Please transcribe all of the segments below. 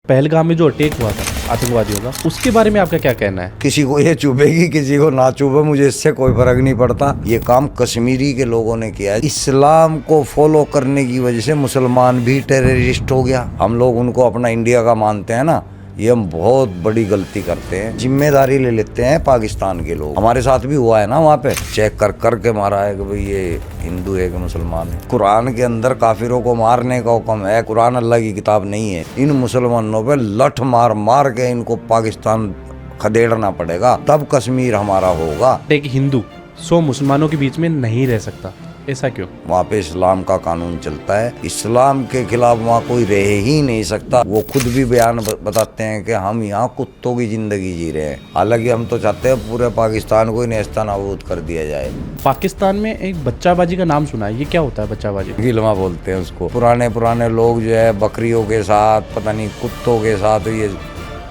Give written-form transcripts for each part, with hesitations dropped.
पहलगाम में जो अटैक हुआ था आतंकवादियों का, उसके बारे में आपका क्या कहना है? किसी को ये चुभेगी, किसी को ना चुभे, मुझे इससे कोई फर्क नहीं पड़ता। ये काम कश्मीरी के लोगों ने किया है। इस्लाम को फॉलो करने की वजह से मुसलमान भी टेररिस्ट हो गया। हम लोग उनको अपना इंडिया का मानते हैं ना, ये हम बहुत बड़ी गलती करते हैं। जिम्मेदारी ले लेते हैं पाकिस्तान के लोग। हमारे साथ भी हुआ है ना, वहाँ पे चेक कर करके मारा है कि भाई ये हिंदू है कि मुसलमान है। कुरान के अंदर काफिरों को मारने का हुक्म है। कुरान अल्लाह की किताब नहीं है। इन मुसलमानों पे लठ मार मार के इनको पाकिस्तान खदेड़ना पड़ेगा, तब कश्मीर हमारा होगा। एक हिंदू 100 मुसलमानों के बीच में नहीं रह सकता, ऐसा क्यों? वहाँ पे इस्लाम का कानून चलता है। इस्लाम के खिलाफ वहाँ कोई रह ही नहीं सकता। वो खुद भी बयान बताते हैं कि हम यहाँ कुत्तों की जिंदगी जी रहे हैं। हालांकि हम तो चाहते हैं पूरे पाकिस्तान को नेस्ता नाबूद कर दिया जाए। पाकिस्तान में एक बच्चाबाजी का नाम सुना है, ये क्या होता है बच्चाबाजी? गिलमा बोलते हैं उसको। पुराने लोग जो है बकरियों के साथ, पता नहीं कुत्तों के साथ ये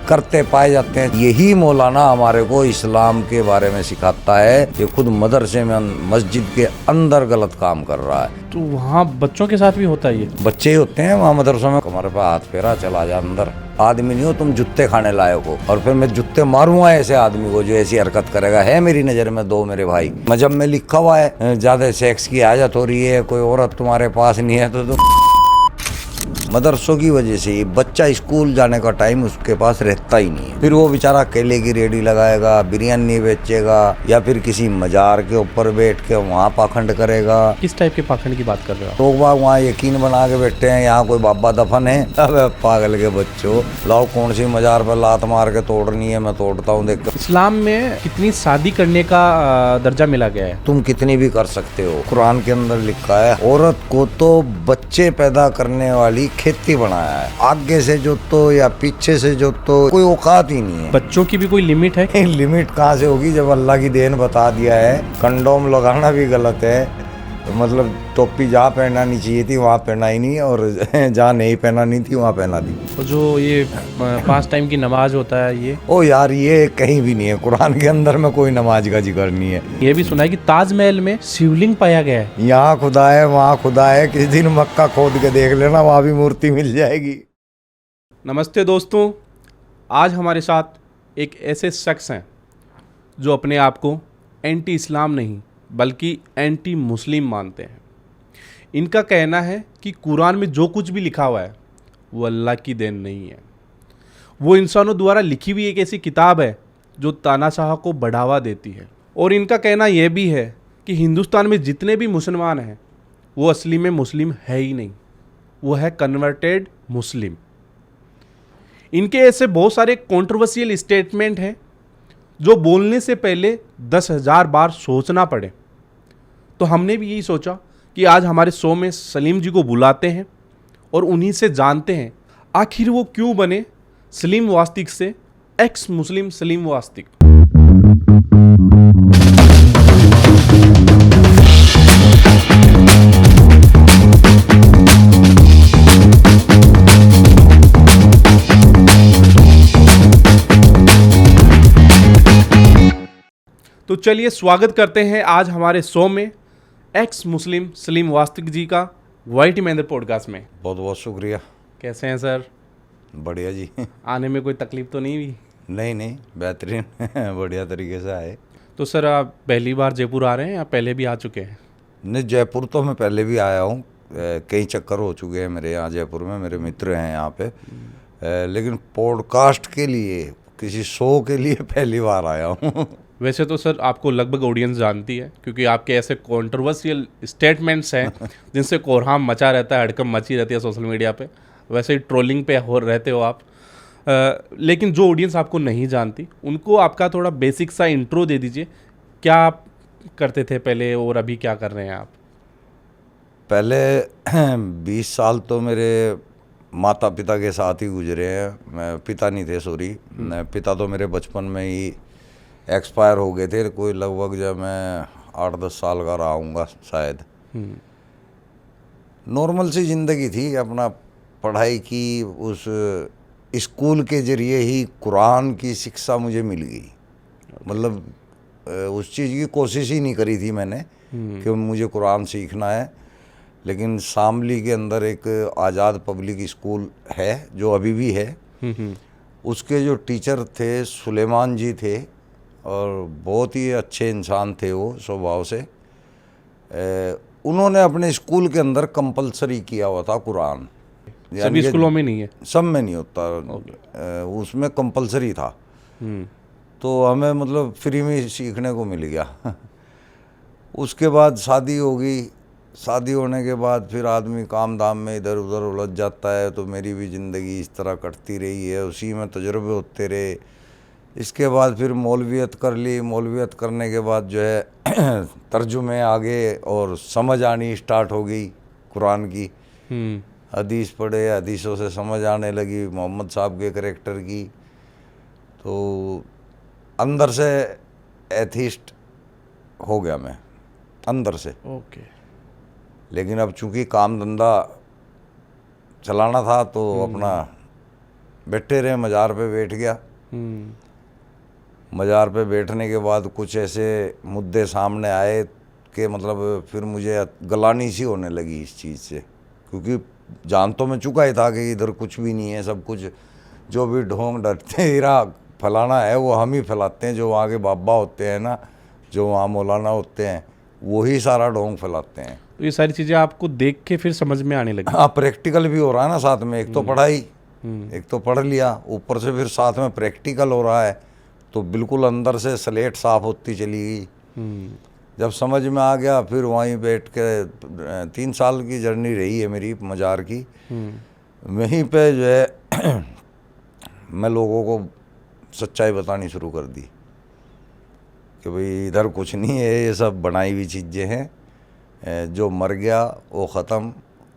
करते पाए जाते हैं। यही मौलाना हमारे को इस्लाम के बारे में सिखाता है। ये खुद मदरसे में, मस्जिद के अंदर गलत काम कर रहा है। तो वहाँ बच्चों के साथ भी होता है ये? बच्चे ही होते हैं वहाँ मदरसों में। हमारे पास हाथ फेरा, चला जा अंदर। आदमी नहीं हो तुम, जूते खाने लायक हो। और फिर मैं जूते मारूंगा ऐसे आदमी को जो ऐसी हरकत करेगा। है मेरी नजर में 2 मेरे भाई। मजहब में लिखा हुआ है ज्यादा सेक्स की आदत हो रही है, कोई औरत तुम्हारे पास नहीं है तो तुम। मदरसों की वजह से ये बच्चा स्कूल जाने का टाइम उसके पास रहता ही नहीं है। फिर वो बेचारा केले की रेडी लगाएगा, बिरयानी बेचेगा, या फिर किसी मजार के ऊपर बैठ के वहाँ पाखंड करेगा। किस टाइप के पाखंड की बात कर रहे हो आप? लोग बाग वहाँ यकीन बना के बैठे हैं यहाँ कोई बाबा दफन है। अबे पागल के बच्चों, लाओ कौन सी मजार पर लात मार के तोड़नी है, मैं तोड़ता हूँ देख कर। इस्लाम में कितनी शादी करने का दर्जा मिला गया है? तुम कितनी भी कर सकते हो। कुरान के अंदर लिखा है औरत को तो बच्चे पैदा करने वाली खेती बनाया है। आगे से जो तो या पीछे से जो तो कोई औकात ही नहीं है। बच्चों की भी कोई लिमिट है? लिमिट कहाँ से होगी जब अल्लाह की देन बता दिया है। कंडोम लगाना भी गलत है, तो मतलब टोपी जहाँ पहनना नहीं चाहिए थी वहाँ पहना ही नहीं, और जहाँ नहीं पहना नहीं थी वहाँ पहना दी। तो जो ये 5 टाइम की नमाज होता है ये? ओ यार, ये कहीं भी नहीं है। कुरान के अंदर में कोई नमाज का जिक्र नहीं है। ये भी सुना है कि ताजमहल में शिवलिंग पाया गया है। यहाँ खुदा है, वहाँ खुदा है। किसी दिन मक्का खोद के देख लेना, वहाँ भी मूर्ति मिल जाएगी। नमस्ते दोस्तों, आज हमारे साथ एक ऐसे शख्स हैं जो अपने आप को एंटी इस्लाम नहीं बल्कि एंटी मुस्लिम मानते हैं। इनका कहना है कि कुरान में जो कुछ भी लिखा हुआ है वो अल्लाह की देन नहीं है। वो इंसानों द्वारा लिखी हुई एक ऐसी किताब है जो तानाशाह को बढ़ावा देती है। और इनका कहना यह भी है कि हिंदुस्तान में जितने भी मुसलमान हैं वो असली में मुस्लिम है ही नहीं, वो है कन्वर्टेड मुस्लिम। इनके ऐसे बहुत सारे कंट्रोवर्शियल स्टेटमेंट हैं जो बोलने से पहले 10,000 बार सोचना पड़े। तो हमने भी यही सोचा कि आज हमारे शो में सलीम जी को बुलाते हैं और उन्हीं से जानते हैं आखिर वो क्यों बने सलीम वास्तिक से एक्स मुस्लिम सलीम वास्तिक। तो चलिए स्वागत करते हैं आज हमारे शो में एक्स मुस्लिम सलीम वास्तिक जी का वाइटी महेंद्र पॉडकास्ट में। बहुत बहुत शुक्रिया। कैसे हैं सर? बढ़िया जी। आने में कोई तकलीफ तो नहीं हुई? नहीं, बेहतरीन बढ़िया तरीके से आए। तो सर आप पहली बार जयपुर आ रहे हैं या पहले भी आ चुके हैं? नहीं, जयपुर तो मैं पहले भी आया हूँ। कई चक्कर हो चुके हैं मेरे यहाँ जयपुर में। मेरे मित्र हैं यहाँ पे। लेकिन पॉडकास्ट के लिए, किसी शो के लिए पहली बार आया हूँ। वैसे तो सर आपको लगभग ऑडियंस जानती है क्योंकि आपके ऐसे कंट्रोवर्शियल स्टेटमेंट्स हैं जिनसे कोहराम मचा रहता है, हड़कंप मची रहती है सोशल मीडिया पे। वैसे ही ट्रोलिंग पे हो रहते हो आप। लेकिन जो ऑडियंस आपको नहीं जानती उनको आपका थोड़ा बेसिक सा इंट्रो दे दीजिए। क्या आप करते थे पहले और अभी क्या कर रहे हैं आप? पहले 20 साल तो मेरे माता पिता के साथ ही गुजरे हैं। मैं पिता नहीं थे, सॉरी। पिता तो मेरे बचपन में ही एक्सपायर हो गए थे। कोई लगभग जब मैं 8-10 साल का रहा हूँगा शायद। नॉर्मल सी ज़िंदगी थी। अपना पढ़ाई की, उस स्कूल के ज़रिए ही कुरान की शिक्षा मुझे मिल गई। मतलब उस चीज़ की कोशिश ही नहीं करी थी मैंने कि मुझे कुरान सीखना है। लेकिन शामली के अंदर एक आज़ाद पब्लिक स्कूल है जो अभी भी है। उसके जो टीचर थे सुलेमान जी थे, और बहुत ही अच्छे इंसान थे वो स्वभाव से। उन्होंने अपने स्कूल के अंदर कंपलसरी किया हुआ था कुरान, सभी स्कूलों में नहीं है? सब में नहीं होता, उसमें कंपलसरी था। तो हमें मतलब फ्री में सीखने को मिल गया। उसके बाद शादी हो गई। शादी होने के बाद फिर आदमी काम धाम में इधर उधर उलझ जाता है, तो मेरी भी ज़िंदगी इस तरह कटती रही है, उसी में तजुर्बे होते रहे। इसके बाद फिर मौलवियत कर ली। मौलवियत करने के बाद जो है तर्जुमे आगे और समझ आनी स्टार्ट हो गई कुरान की। हदीस पढ़े, हदीसों से समझ आने लगी मोहम्मद साहब के करैक्टर की। तो अंदर से एथिस्ट हो गया मैं, अंदर से। ओके। लेकिन अब चूंकि काम धंधा चलाना था तो अपना बैठे रहे, मज़ार पे बैठ गया। मज़ार पे बैठने के बाद कुछ ऐसे मुद्दे सामने आए कि मतलब फिर मुझे गलानी सी होने लगी इस चीज़ से, क्योंकि जान तो मैं चुका ही था कि इधर कुछ भी नहीं है, सब कुछ जो भी ढोंग डरते हीरा फैलाना है वो हम ही फैलाते हैं। जो वहाँ के बाबा होते हैं ना, जो वहाँ मौलाना होते हैं, वही सारा ढोंग फैलाते हैं। तो ये सारी चीज़ें आपको देख के फिर समझ में आने लगी? हाँ, प्रैक्टिकल भी हो रहा है ना साथ में। एक तो पढ़ाई, एक तो पढ़ लिया, ऊपर से फिर साथ में प्रैक्टिकल हो रहा है, तो बिल्कुल अंदर से स्लेट साफ होती चली गई। जब समझ में आ गया फिर वहीं बैठ के 3 साल की जर्नी रही है मेरी मज़ार की। वहीं पे जो है मैं लोगों को सच्चाई बतानी शुरू कर दी कि भाई इधर कुछ नहीं है, ये सब बनाई हुई चीज़ें हैं। जो मर गया वो ख़त्म,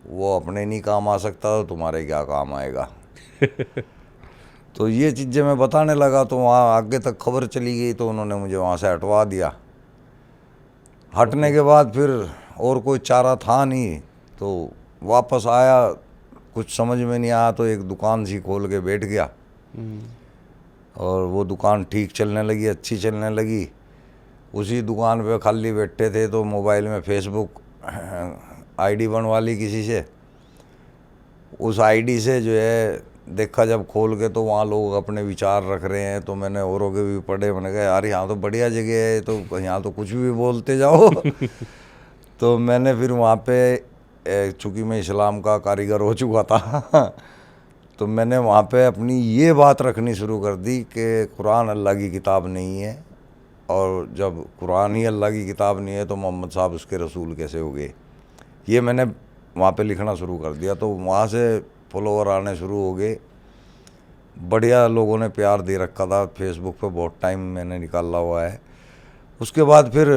वो अपने नहीं काम आ सकता तो तुम्हारे क्या काम आएगा। तो ये चीज़ें मैं बताने लगा तो वहाँ आगे तक खबर चली गई, तो उन्होंने मुझे वहाँ से हटवा दिया। हटने के बाद फिर और कोई चारा था नहीं, तो वापस आया। कुछ समझ में नहीं आया तो एक दुकान सी खोल के बैठ गया, और वो दुकान ठीक चलने लगी, अच्छी चलने लगी। उसी दुकान पे खाली बैठे थे तो मोबाइल में फेसबुक आईडी बनवा ली किसी से। उस आईडी से जो है देखा जब खोल के, तो वहाँ लोग अपने विचार रख रहे हैं, तो मैंने औरों के भी पढ़े। मैंने कहा यार यहाँ तो बढ़िया जगह है, तो यहाँ तो कुछ भी बोलते जाओ। तो मैंने फिर वहाँ पे चूँकि मैं इस्लाम का कारीगर हो चुका था तो मैंने वहाँ पे अपनी ये बात रखनी शुरू कर दी कि कुरान अल्लाह की किताब नहीं है, और जब कुरान ही अल्लाह की किताब नहीं है तो मोहम्मद साहब उसके रसूल कैसे हो गए। ये मैंने वहाँ पे लिखना शुरू कर दिया, तो वहाँ से फॉलोवर आने शुरू हो गए। बढ़िया लोगों ने प्यार दे रखा था। फेसबुक पे बहुत टाइम मैंने निकाला हुआ है। उसके बाद फिर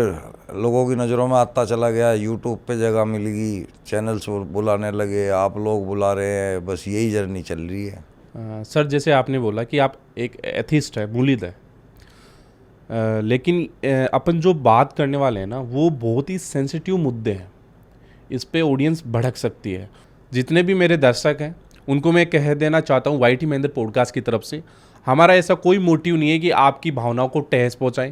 लोगों की नज़रों में आता चला गया, यूट्यूब पे जगह मिल गई, चैनल्स बुलाने लगे, आप लोग बुला रहे हैं, बस यही जर्नी चल रही है। सर जैसे आपने बोला कि आप एक एथिस्ट है, मुलिद है, लेकिन अपन जो बात करने वाले हैं ना वो बहुत ही सेंसिटिव मुद्दे हैं, इस पे ऑडियंस भड़क सकती है। जितने भी मेरे दर्शक हैं उनको मैं कह देना चाहता हूँ YT महेंद्र पॉडकास्ट की तरफ से, हमारा ऐसा कोई मोटिव नहीं है कि आपकी भावनाओं को ठेस पहुँचाएं।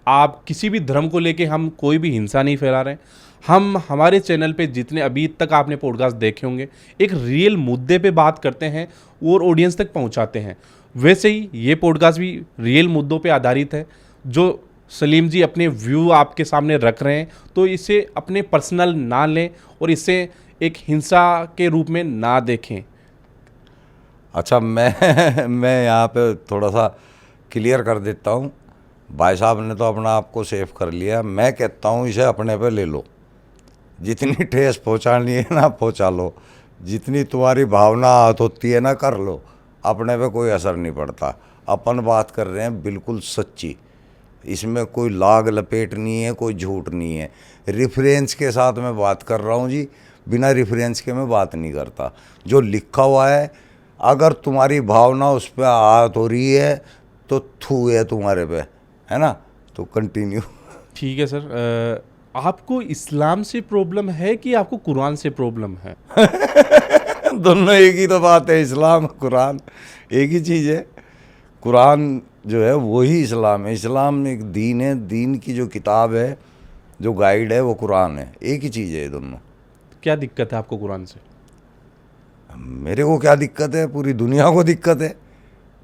आप किसी भी धर्म को लेके हम कोई भी हिंसा नहीं फैला रहे हैं। हम हमारे चैनल पे जितने अभी तक आपने पॉडकास्ट देखे होंगे एक रियल मुद्दे पे बात करते हैं और ऑडियंस तक पहुंचाते हैं। वैसे ही ये पॉडकास्ट भी रियल मुद्दों पे आधारित है। जो सलीम जी अपने व्यू आपके सामने रख रहे हैं तो इसे अपने पर्सनल ना लें और इसे एक हिंसा के रूप में ना देखें। अच्छा, मैं यहाँ पे थोड़ा सा क्लियर कर देता हूँ। भाई साहब ने तो अपना आप को सेफ कर लिया, मैं कहता हूँ इसे अपने पे ले लो। जितनी ठेस पहुँचानी है ना पहुँचा लो, जितनी तुम्हारी भावना आहत होती है ना कर लो, अपने पे कोई असर नहीं पड़ता। अपन बात कर रहे हैं बिल्कुल सच्ची, इसमें कोई लाग लपेट नहीं है, कोई झूठ नहीं है। रेफरेंस के साथ मैं बात कर रहा हूँ जी, बिना रेफरेंस के मैं बात नहीं करता। जो लिखा हुआ है, अगर तुम्हारी भावना उस पर आहत हो रही है तो थू है तुम्हारे पे, है ना, तो कंटिन्यू। ठीक है सर, आपको इस्लाम से प्रॉब्लम है कि आपको कुरान से प्रॉब्लम है? दोनों एक ही तो बात है, इस्लाम कुरान एक ही चीज़ है। कुरान जो है वही इस्लाम है। इस्लाम एक दीन है, दीन की जो किताब है, जो गाइड है वो कुरान है। एक ही चीज़ है ये दोनों। क्या दिक्कत है आपको कुरान से? मेरे को क्या दिक्कत है, पूरी दुनिया को दिक्कत है,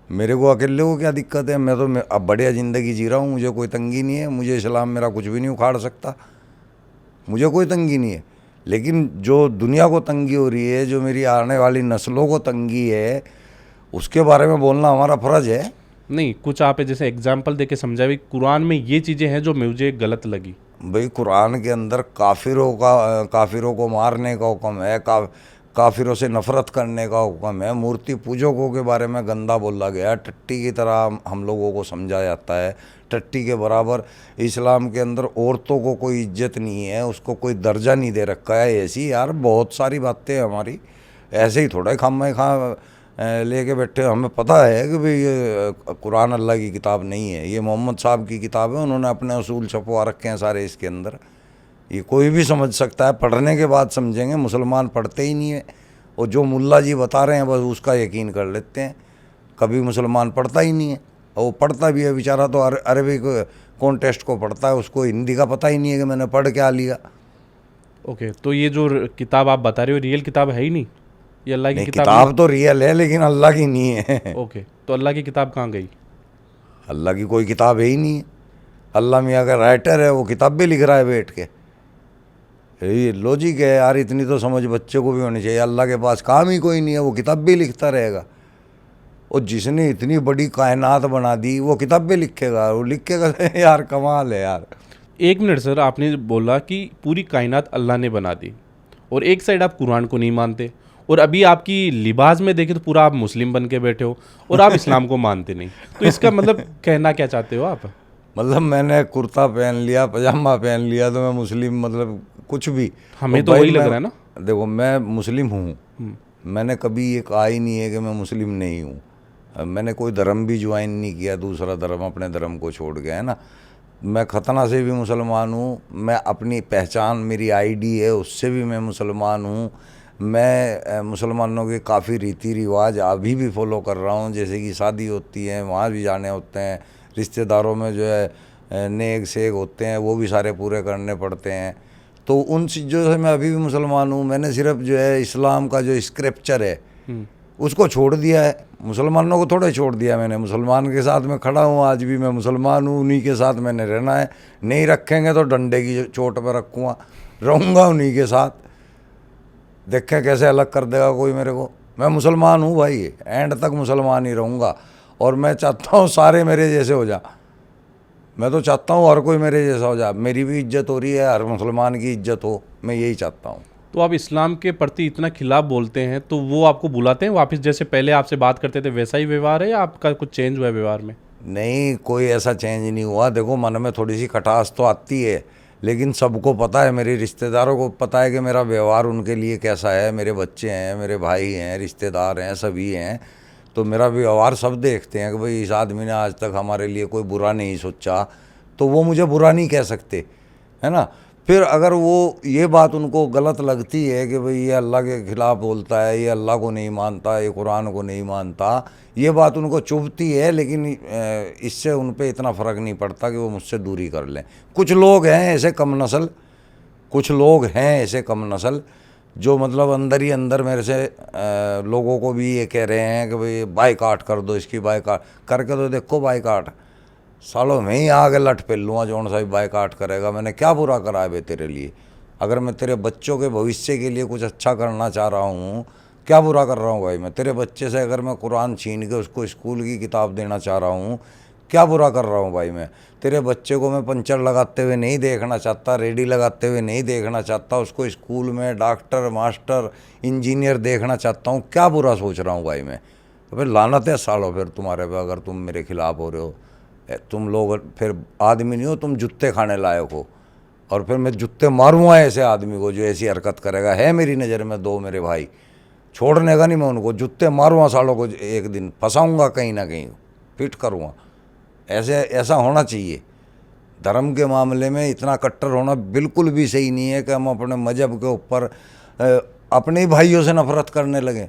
मेरे को अकेले को क्या दिक्कत है। मैं अब बढ़िया ज़िंदगी जी रहा हूँ, मुझे कोई तंगी नहीं है, मुझे इस्लाम मेरा कुछ भी नहीं उखाड़ सकता, मुझे कोई तंगी नहीं है। लेकिन जो दुनिया को तंगी हो रही है, जो मेरी आने वाली नस्लों को तंगी है, उसके बारे में बोलना हमारा फ़र्ज है। नहीं, कुछ आप जैसे एग्जाम्पल दे के समझाए भाई, कुरान में ये चीज़ें हैं जो मुझे गलत लगी। भाई कुरान के अंदर काफिरों को मारने का हुक्म है, काफिरों से नफरत करने का हुक्म है, मूर्ति पूजकों के बारे में गंदा बोला गया, टट्टी की तरह हम लोगों को समझा जाता है, टट्टी के बराबर। इस्लाम के अंदर औरतों को कोई इज्जत नहीं है, उसको कोई दर्जा नहीं दे रखा है। ऐसी यार बहुत सारी बातें हैं हमारी, ऐसे ही थोड़ा खाम खा लेके बैठे। हमें पता है कि भाई ये कुरान अल्लाह की किताब नहीं है, ये मोहम्मद साहब की किताब है, उन्होंने अपने असूल छपवा रखे हैं सारे इसके अंदर। ये कोई भी समझ सकता है, पढ़ने के बाद समझेंगे। मुसलमान पढ़ते ही नहीं है, और जो मुल्ला जी बता रहे हैं बस उसका यकीन कर लेते हैं। कभी मुसलमान पढ़ता ही नहीं है, और वो पढ़ता भी है बेचारा तो अरबी कॉन्टेस्ट को पढ़ता है, उसको हिंदी का पता ही नहीं है कि मैंने पढ़ क्या लिया। ओके, तो ये जो किताब आप बता रहे हो रियल किताब है ही नहीं, ये अल्लाह की नहीं, किताब किताब तो रियल है लेकिन अल्लाह की नहीं है। ओके, तो अल्लाह की किताब कहाँ गई? अल्लाह की कोई किताब है ही नहीं है। अल्लाह मियाँ का राइटर है, वो किताब भी लिख रहा है बैठ के। ये लॉजिक है यार, इतनी तो समझ बच्चे को भी होनी चाहिए। अल्लाह के पास काम ही कोई नहीं है, वो किताब भी लिखता रहेगा। और जिसने इतनी बड़ी कायनात बना दी वो किताब भी लिखेगा, वो लिखेगा। यार कमाल है यार। एक मिनट सर, आपने बोला कि पूरी कायनात अल्लाह ने बना दी, और एक साइड आप कुरान को नहीं मानते, और अभी आपकी लिबास में देखें तो पूरा आप मुस्लिम बन के बैठे हो, और आप इस्लाम को मानते नहीं। तो इसका मतलब कहना क्या चाहते हो आप? मतलब मैंने कुर्ता पहन लिया, पजामा पहन लिया तो मैं मुस्लिम, मतलब कुछ भी। हमें तो भाई वही लग रहा है ना। देखो मैं मुस्लिम हूँ, मैंने कभी ये कहा ही नहीं है कि मैं मुस्लिम नहीं हूँ। मैंने कोई धर्म भी ज्वाइन नहीं किया, दूसरा धर्म, अपने धर्म को छोड़ के, है ना। मैं खतना से भी मुसलमान हूँ, मैं अपनी पहचान, मेरी आईडी है, उससे भी मैं मुसलमान हूँ। मैं मुसलमानों के काफ़ी रीति रिवाज अभी भी फॉलो कर रहा हूँ, जैसे कि शादी होती है वहाँ भी जाने होते हैं, रिश्तेदारों में जो है नेक सेक होते हैं वो भी सारे पूरे करने पड़ते हैं। तो उन चीज़ों से मैं अभी भी मुसलमान हूँ। मैंने सिर्फ जो है इस्लाम का जो स्क्रिप्चर है उसको छोड़ दिया है, मुसलमानों को थोड़ा छोड़ दिया मैंने। मुसलमान के साथ मैं खड़ा हूँ, आज भी मैं मुसलमान हूँ, उन्हीं के साथ मैंने रहना है। नहीं रखेंगे तो डंडे की चोट पर रखूँगा, रहूँगा उन्हीं के साथ। देखें कैसे अलग कर देगा कोई मेरे को। मैं मुसलमान हूँ भाई, एंड तक मुसलमान ही रहूँगा, और मैं चाहता हूँ सारे मेरे जैसे हो जा। मैं तो चाहता हूँ हर कोई मेरे जैसा हो जा, मेरी भी इज्जत हो रही है, हर मुसलमान की इज्जत हो, मैं यही चाहता हूँ। तो आप इस्लाम के प्रति इतना खिलाफ बोलते हैं, तो वो आपको बुलाते हैं वापस, जैसे पहले आपसे बात करते थे वैसा ही व्यवहार है, या आपका कुछ चेंज हुआ है व्यवहार में? नहीं, कोई ऐसा चेंज नहीं हुआ। देखो मन में थोड़ी सी खटास तो आती है, लेकिन सबको पता है, मेरे रिश्तेदारों को पता है कि मेरा व्यवहार उनके लिए कैसा है। मेरे बच्चे हैं, मेरे भाई हैं, रिश्तेदार हैं, सभी हैं, तो मेरा व्यवहार सब देखते हैं कि भाई इस आदमी ने आज तक हमारे लिए कोई बुरा नहीं सोचा, तो वो मुझे बुरा नहीं कह सकते, है ना। फिर अगर वो ये बात उनको गलत लगती है कि भाई ये अल्लाह के ख़िलाफ़ बोलता है, ये अल्लाह को नहीं मानता, ये कुरान को नहीं मानता, ये बात उनको चुभती है, लेकिन इससे उन पे इतना फ़र्क नहीं पड़ता कि वो मुझसे दूरी कर लें। कुछ लोग हैं ऐसे कम नस्ल, कुछ लोग हैं ऐसे कम नस्ल जो मतलब अंदर ही अंदर मेरे से लोगों को भी ये कह रहे हैं कि भाई बाइकाट कर दो, इसकी बाइकाट करके तो देखो। बाइकाट सालों में ही आगे लट पे लूँगा, जौन सा भी बाइकाट करेगा। मैंने क्या बुरा करा है बे तेरे लिए? अगर मैं तेरे बच्चों के भविष्य के लिए कुछ अच्छा करना चाह रहा हूँ, क्या बुरा कर रहा हूँ भाई? मैं तेरे बच्चे से अगर मैं कुरान छीन के उसको स्कूल की किताब देना चाह रहा हूँ, क्या बुरा कर रहा हूँ भाई? मैं तेरे बच्चे को मैं पंचर लगाते हुए नहीं देखना चाहता, रेडी लगाते हुए नहीं देखना चाहता, उसको स्कूल में डॉक्टर, मास्टर, इंजीनियर देखना चाहता हूँ। क्या बुरा सोच रहा हूँ भाई मैं? तो फिर लानत है सालों फिर तुम्हारे पे, अगर तुम मेरे खिलाफ हो रहे हो। तुम लोग फिर आदमी नहीं हो, तुम जुत्ते खाने लायक हो। और फिर मैं जुत्ते मारूंगा ऐसे आदमी को जो ऐसी हरकत करेगा। है मेरी नज़र में दो मेरे भाई, छोड़ने का नहीं मैं उनको, जुत्ते मारूंगा सालों को, एक दिन फंसाऊंगा कहीं ना कहीं, फिट करूँगा। ऐसा होना चाहिए। धर्म के मामले में इतना कट्टर होना बिल्कुल भी सही नहीं है कि हम अपने मज़हब के ऊपर अपने ही भाइयों से नफरत करने लगें।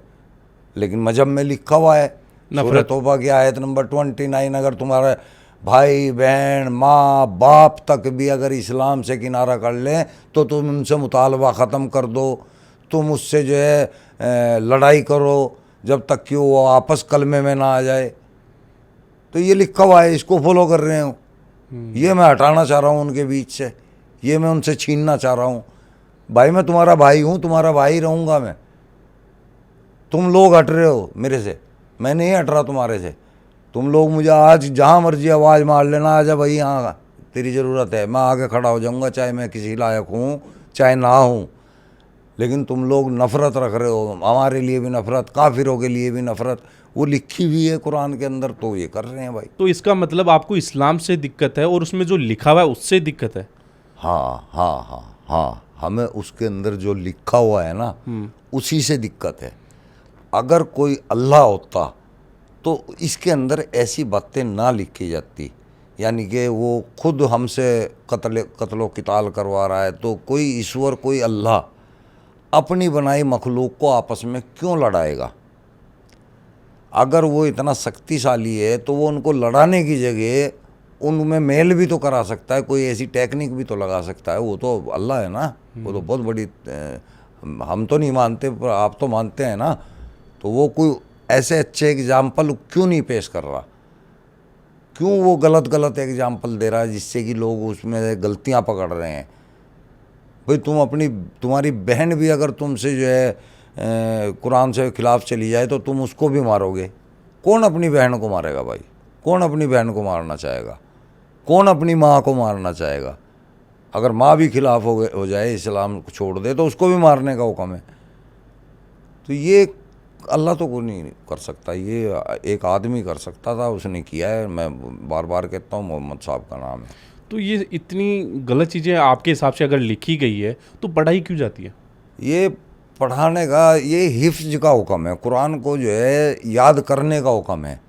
लेकिन मज़हब में लिखा हुआ है, सूरह तौबा की आयत नंबर 29, अगर तुम्हारा भाई बहन माँ बाप तक भी अगर इस्लाम से किनारा कर लें तो तुम उनसे मुतालबा ख़त्म कर दो, तुम उससे जो है लड़ाई करो जब तक कि वो आपस कलमे में ना आ जाए। तो ये लिखा हुआ है, इसको फॉलो कर रहे हो। ये मैं हटाना चाह रहा हूँ उनके बीच से, ये मैं उनसे छीनना चाह रहा हूँ। भाई मैं तुम्हारा भाई हूँ, तुम्हारा भाई रहूँगा मैं। तुम लोग हट रहे हो मेरे से, मैं नहीं हट रहा तुम्हारे से। तुम लोग मुझे आज जहाँ मर्जी आवाज़ मार लेना, आजा भाई यहाँ तेरी ज़रूरत है, मैं आगे खड़ा हो जाऊँगा, चाहे मैं किसी लायक हूँ चाहे ना हूँ। लेकिन तुम लोग नफ़रत रख रहे हो, हमारे लिए भी नफ़रत, काफिरों के लिए भी नफ़रत, वो लिखी हुई है कुरान के अंदर, तो ये कर रहे हैं भाई। तो इसका मतलब आपको इस्लाम से दिक्कत है और उसमें जो लिखा हुआ है उससे दिक्कत है। हाँ हाँ हाँ हाँ, हमें उसके अंदर जो लिखा हुआ है ना उसी से दिक्कत है। अगर कोई अल्लाह होता तो इसके अंदर ऐसी बातें ना लिखी जाती, यानी कि वो खुद हमसे कत्लो किताल करवा रहा है, तो कोई ईश्वर कोई अल्लाह अपनी बनाई मखलूक को आपस में क्यों लड़ाएगा? अगर वो इतना शक्तिशाली है तो वो उनको लड़ाने की जगह उनमें मेल भी तो करा सकता है, कोई ऐसी टेक्निक भी तो लगा सकता है। वो तो अल्लाह है ना, वो तो बहुत बड़ी, हम तो नहीं मानते पर आप तो मानते हैं ना। तो वो कोई ऐसे अच्छे एग्जाम्पल क्यों नहीं पेश कर रहा? क्यों वो गलत गलत एग्जाम्पल दे रहा है जिससे कि लोग उसमें गलतियां पकड़ रहे हैं? भाई तुम्हारी बहन भी अगर तुमसे जो है कुरान से खिलाफ चली जाए तो तुम उसको भी मारोगे। कौन अपनी बहन को मारेगा भाई? कौन अपनी बहन को मारना चाहेगा? कौन अपनी माँ को मारना चाहेगा? अगर माँ भी खिलाफ हो जाए, इस्लाम को छोड़ दे, तो उसको भी मारने का हुक्म है। तो ये अल्लाह तो कोई नहीं कर सकता, ये एक आदमी कर सकता था, उसने किया है। मैं बार बार कहता हूँ मोहम्मद साहब का नाम है। तो ये इतनी गलत चीज़ें आपके हिसाब से अगर लिखी गई है तो पढ़ाई क्यों जाती है? ये पढ़ाने का, ये हिफ्ज का हुक्म है, कुरान को जो है याद करने का हुक्म है।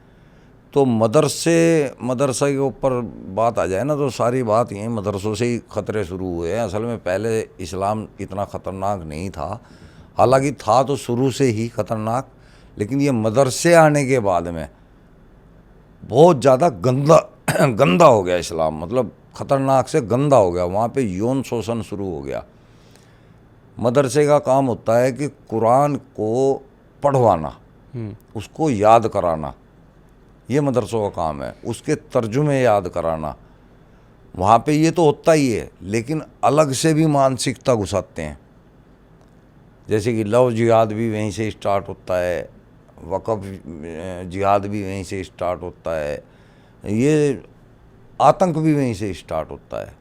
तो मदरसा के ऊपर बात आ जाए ना तो सारी बात यही मदरसों से ही ख़तरे शुरू हुए हैं। असल में पहले इस्लाम इतना ख़तरनाक नहीं था, हालांकि था तो शुरू से ही ख़तरनाक, लेकिन ये मदरसे आने के बाद में बहुत ज़्यादा गंदा हो गया इस्लाम, मतलब ख़तरनाक से गंदा हो गया। वहाँ पे यौन शोषण शुरू हो गया। मदरसे का काम होता है कि कुरान को पढ़वाना, उसको याद कराना, ये मदरसों का काम है। उसके तर्जुमे याद कराना, वहाँ पे ये तो होता ही है, लेकिन अलग से भी मानसिकता घुसाते हैं। जैसे कि लव जिहाद भी वहीं से स्टार्ट होता है, वक़फ़ जिहाद भी वहीं से स्टार्ट होता है, ये आतंक भी वहीं से स्टार्ट होता है।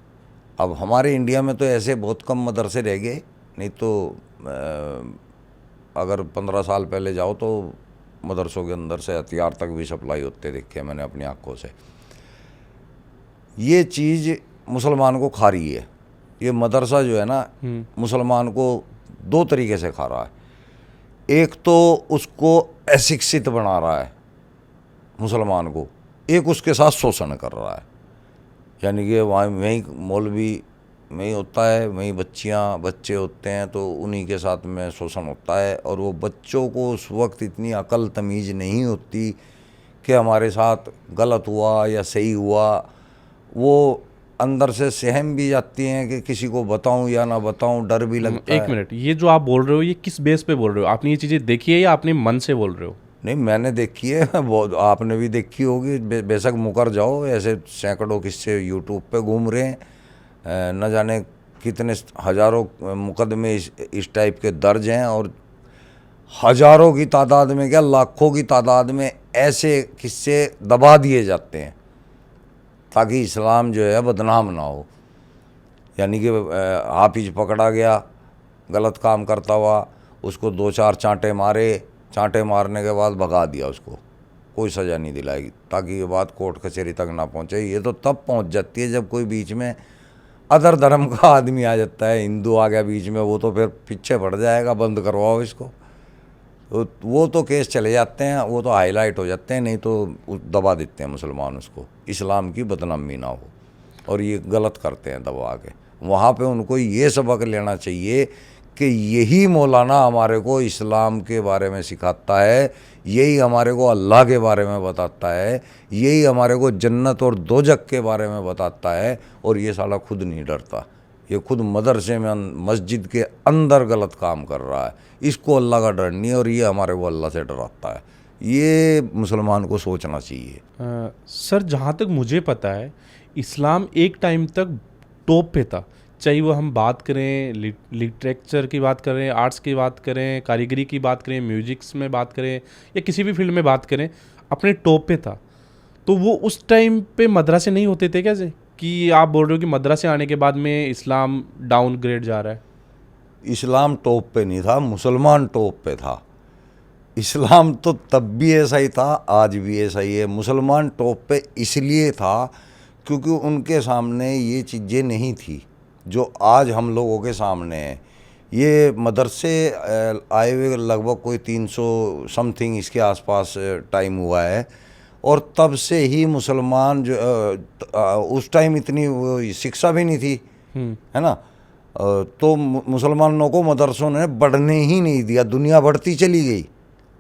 अब हमारे इंडिया में तो ऐसे बहुत कम मदरसे रह गए, नहीं तो अगर 15 साल पहले जाओ तो मदरसों के अंदर से हथियार तक भी सप्लाई होते देखे मैंने अपनी आंखों से। ये चीज़ मुसलमान को खा रही है। ये मदरसा जो है ना, मुसलमान को दो तरीके से खा रहा है। एक तो उसको अशिक्षित बना रहा है मुसलमान को, एक उसके साथ शोषण कर रहा है। यानी कि वहाँ वहीं मौलवी वहीं होता है, वहीं बच्चे होते हैं, तो उन्हीं के साथ में शोषण होता है। और वो बच्चों को उस वक्त इतनी अकल तमीज़ नहीं होती कि हमारे साथ गलत हुआ या सही हुआ। वो अंदर से सहम भी जाती हैं कि किसी को बताऊं या ना बताऊं, डर भी लगता है। एक मिनट, ये जो आप बोल रहे हो ये किस बेस पे बोल रहे हो? आपने ये चीज़ें देखी है या अपने मन से बोल रहे हो? नहीं, मैंने देखी है, बहुत आपने भी देखी होगी। बेशक मुकर जाओ, ऐसे सैकड़ों किस्से यूट्यूब पे घूम रहे हैं, न जाने कितने हज़ारों मुकदमे इस टाइप के दर्ज हैं, और हज़ारों की तादाद में क्या लाखों की तादाद में ऐसे किस्से दबा दिए जाते हैं ताकि इस्लाम जो है बदनाम ना हो। यानी कि हाफिज पकड़ा गया गलत काम करता हुआ, उसको 2-4 चांटे मारे, चांटे मारने के बाद भगा दिया, उसको कोई सज़ा नहीं दिलाएगी ताकि ये बात कोर्ट कचहरी तक ना पहुँचे। ये तो तब पहुँच जाती है जब कोई बीच में अदर धर्म का आदमी आ जाता है, हिंदू आ गया बीच में, वो तो फिर पीछे पड़ जाएगा, बंद करवाओ इसको। तो वो तो केस चले जाते हैं, वो तो हाईलाइट हो जाते हैं, नहीं तो दबा देते हैं मुसलमान उसको, इस्लाम की बदनामी ना हो। और ये गलत करते हैं दबा के। वहाँ पे उनको ये सबक लेना चाहिए कि यही मौलाना हमारे को इस्लाम के बारे में सिखाता है, यही हमारे को अल्लाह के बारे में बताता है, यही हमारे को जन्नत और दोजक के बारे में बताता है, और ये साला खुद नहीं डरता। ये खुद मदरसे में मस्जिद के अंदर गलत काम कर रहा है। इसको अल्लाह का डर नहीं है और ये हमारे को अल्लाह से डराता है। ये मुसलमान को सोचना चाहिए। सर जहाँ तक मुझे पता है इस्लाम एक टाइम तक टॉप पे था, चाहे वो हम बात करें लिटरेचर की बात करें, आर्ट्स की बात करें, कारीगरी की बात करें, म्यूजिक्स में बात करें या किसी भी फील्ड में बात करें, अपने टॉप पे था। तो वो उस टाइम पे मदरसे नहीं होते थे कैसे कि आप बोल रहे हो कि मदरसे आने के बाद में इस्लाम डाउनग्रेड जा रहा है? इस्लाम टॉप पे नहीं था, मुसलमान टॉप पे था। इस्लाम तो तब भी ऐसा ही था, आज भी ऐसा ही है। मुसलमान टॉप पे इसलिए था क्योंकि उनके सामने ये चीज़ें नहीं थी जो आज हम लोगों के सामने है। ये मदरसे आए हुए लगभग कोई 300 समथिंग इसके आसपास टाइम हुआ है और तब से ही मुसलमान जो उस टाइम इतनी वो शिक्षा भी नहीं थी, है ना। तो मुसलमानों को मदरसों ने बढ़ने ही नहीं दिया, दुनिया बढ़ती चली गई।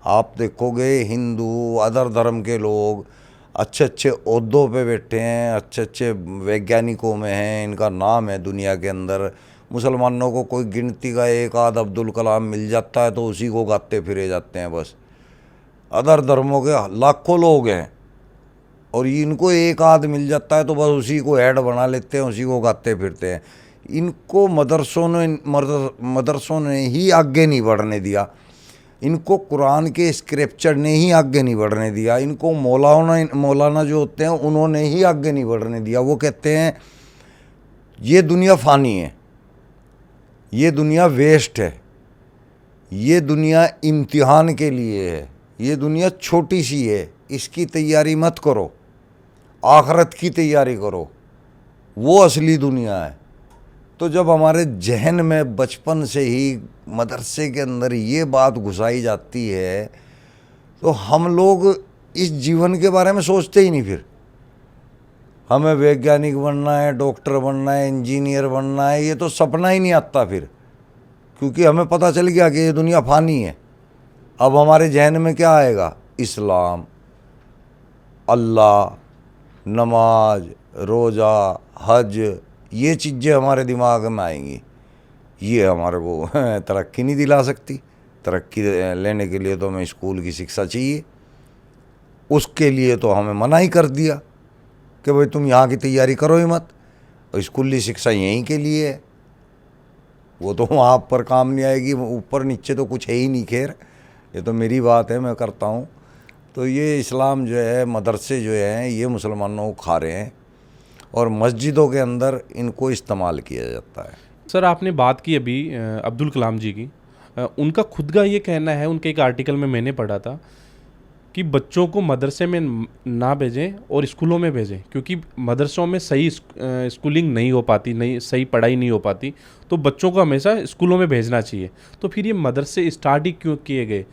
आप देखोगे हिंदू अदर धर्म के लोग अच्छे अच्छे ओहदों पे बैठे हैं, अच्छे अच्छे वैज्ञानिकों में हैं, इनका नाम है दुनिया के अंदर। मुसलमानों को कोई गिनती का एक आध अब्दुल कलाम मिल जाता है तो उसी को गाते फिरे जाते हैं बस। अदर धर्मों के लाखों लोग हैं और इनको एक आध मिल जाता है तो बस उसी को ऐड बना लेते हैं, उसी को गाते फिरते हैं। इनको मदरसों ने ही आगे नहीं बढ़ने दिया, इनको कुरान के स्क्रिप्चर ने ही आगे नहीं बढ़ने दिया, इनको मौलाना जो होते हैं उन्होंने ही आगे नहीं बढ़ने दिया। वो कहते हैं ये दुनिया फ़ानी है, ये दुनिया वेस्ट है, ये दुनिया इम्तिहान के लिए है, ये दुनिया छोटी सी है, इसकी तैयारी मत करो, आखरत की तैयारी करो, वो असली दुनिया है। तो जब हमारे जहन में बचपन से ही मदरसे के अंदर ये बात घुसाई जाती है तो हम लोग इस जीवन के बारे में सोचते ही नहीं। फिर हमें वैज्ञानिक बनना है, डॉक्टर बनना है, इंजीनियर बनना है, ये तो सपना ही नहीं आता फिर, क्योंकि हमें पता चल गया कि ये दुनिया फ़ानी है। अब हमारे जहन में क्या आएगा? इस्लाम, अल्लाह, नमाज, रोज़ा, हज, ये चीज़ें हमारे दिमाग में आएंगी। ये हमारे को तरक्की नहीं दिला सकती। तरक्की लेने के लिए तो हमें स्कूल की शिक्षा चाहिए, उसके लिए तो हमें मना ही कर दिया कि भाई तुम यहाँ की तैयारी करो ही मत, और स्कूली शिक्षा यहीं के लिए है, वो तो वहाँ पर काम नहीं आएगी, ऊपर नीचे तो कुछ है ही नहीं। खैर ये तो मेरी बात है, मैं करता हूँ। तो ये इस्लाम जो है, मदरसे जो हैं, ये मुसलमानों को खा रहे हैं और मस्जिदों के अंदर इनको इस्तेमाल किया जाता है। सर आपने बात की अभी अब्दुल कलाम जी की, उनका खुद का ये कहना है, उनके एक आर्टिकल में मैंने पढ़ा था कि बच्चों को मदरसे में ना भेजें और स्कूलों में भेजें, क्योंकि मदरसों में सही स्कूलिंग नहीं हो पाती, नहीं सही पढ़ाई नहीं हो पाती, तो बच्चों को हमेशा स्कूलों में भेजना चाहिए। तो फिर ये मदरसे स्टार्ट ही क्यों किए गए?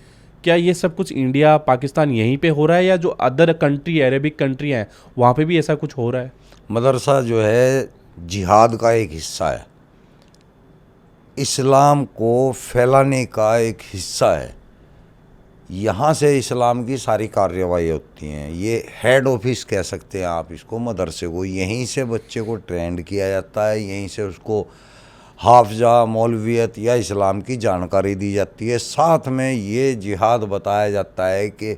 क्या ये सब कुछ इंडिया पाकिस्तान यहीं पे हो रहा है या जो अदर कंट्री अरेबिक कंट्री हैं वहाँ पे भी ऐसा कुछ हो रहा है? मदरसा जो है जिहाद का एक हिस्सा है, इस्लाम को फैलाने का एक हिस्सा है। यहाँ से इस्लाम की सारी कार्रवाई होती हैं। ये हेड ऑफिस कह सकते हैं आप इसको, मदरसे को। यहीं से बच्चे को ट्रेंड किया जाता है, यहीं से उसको हाफजा, मौलवियत या इस्लाम की जानकारी दी जाती है। साथ में ये जिहाद बताया जाता है कि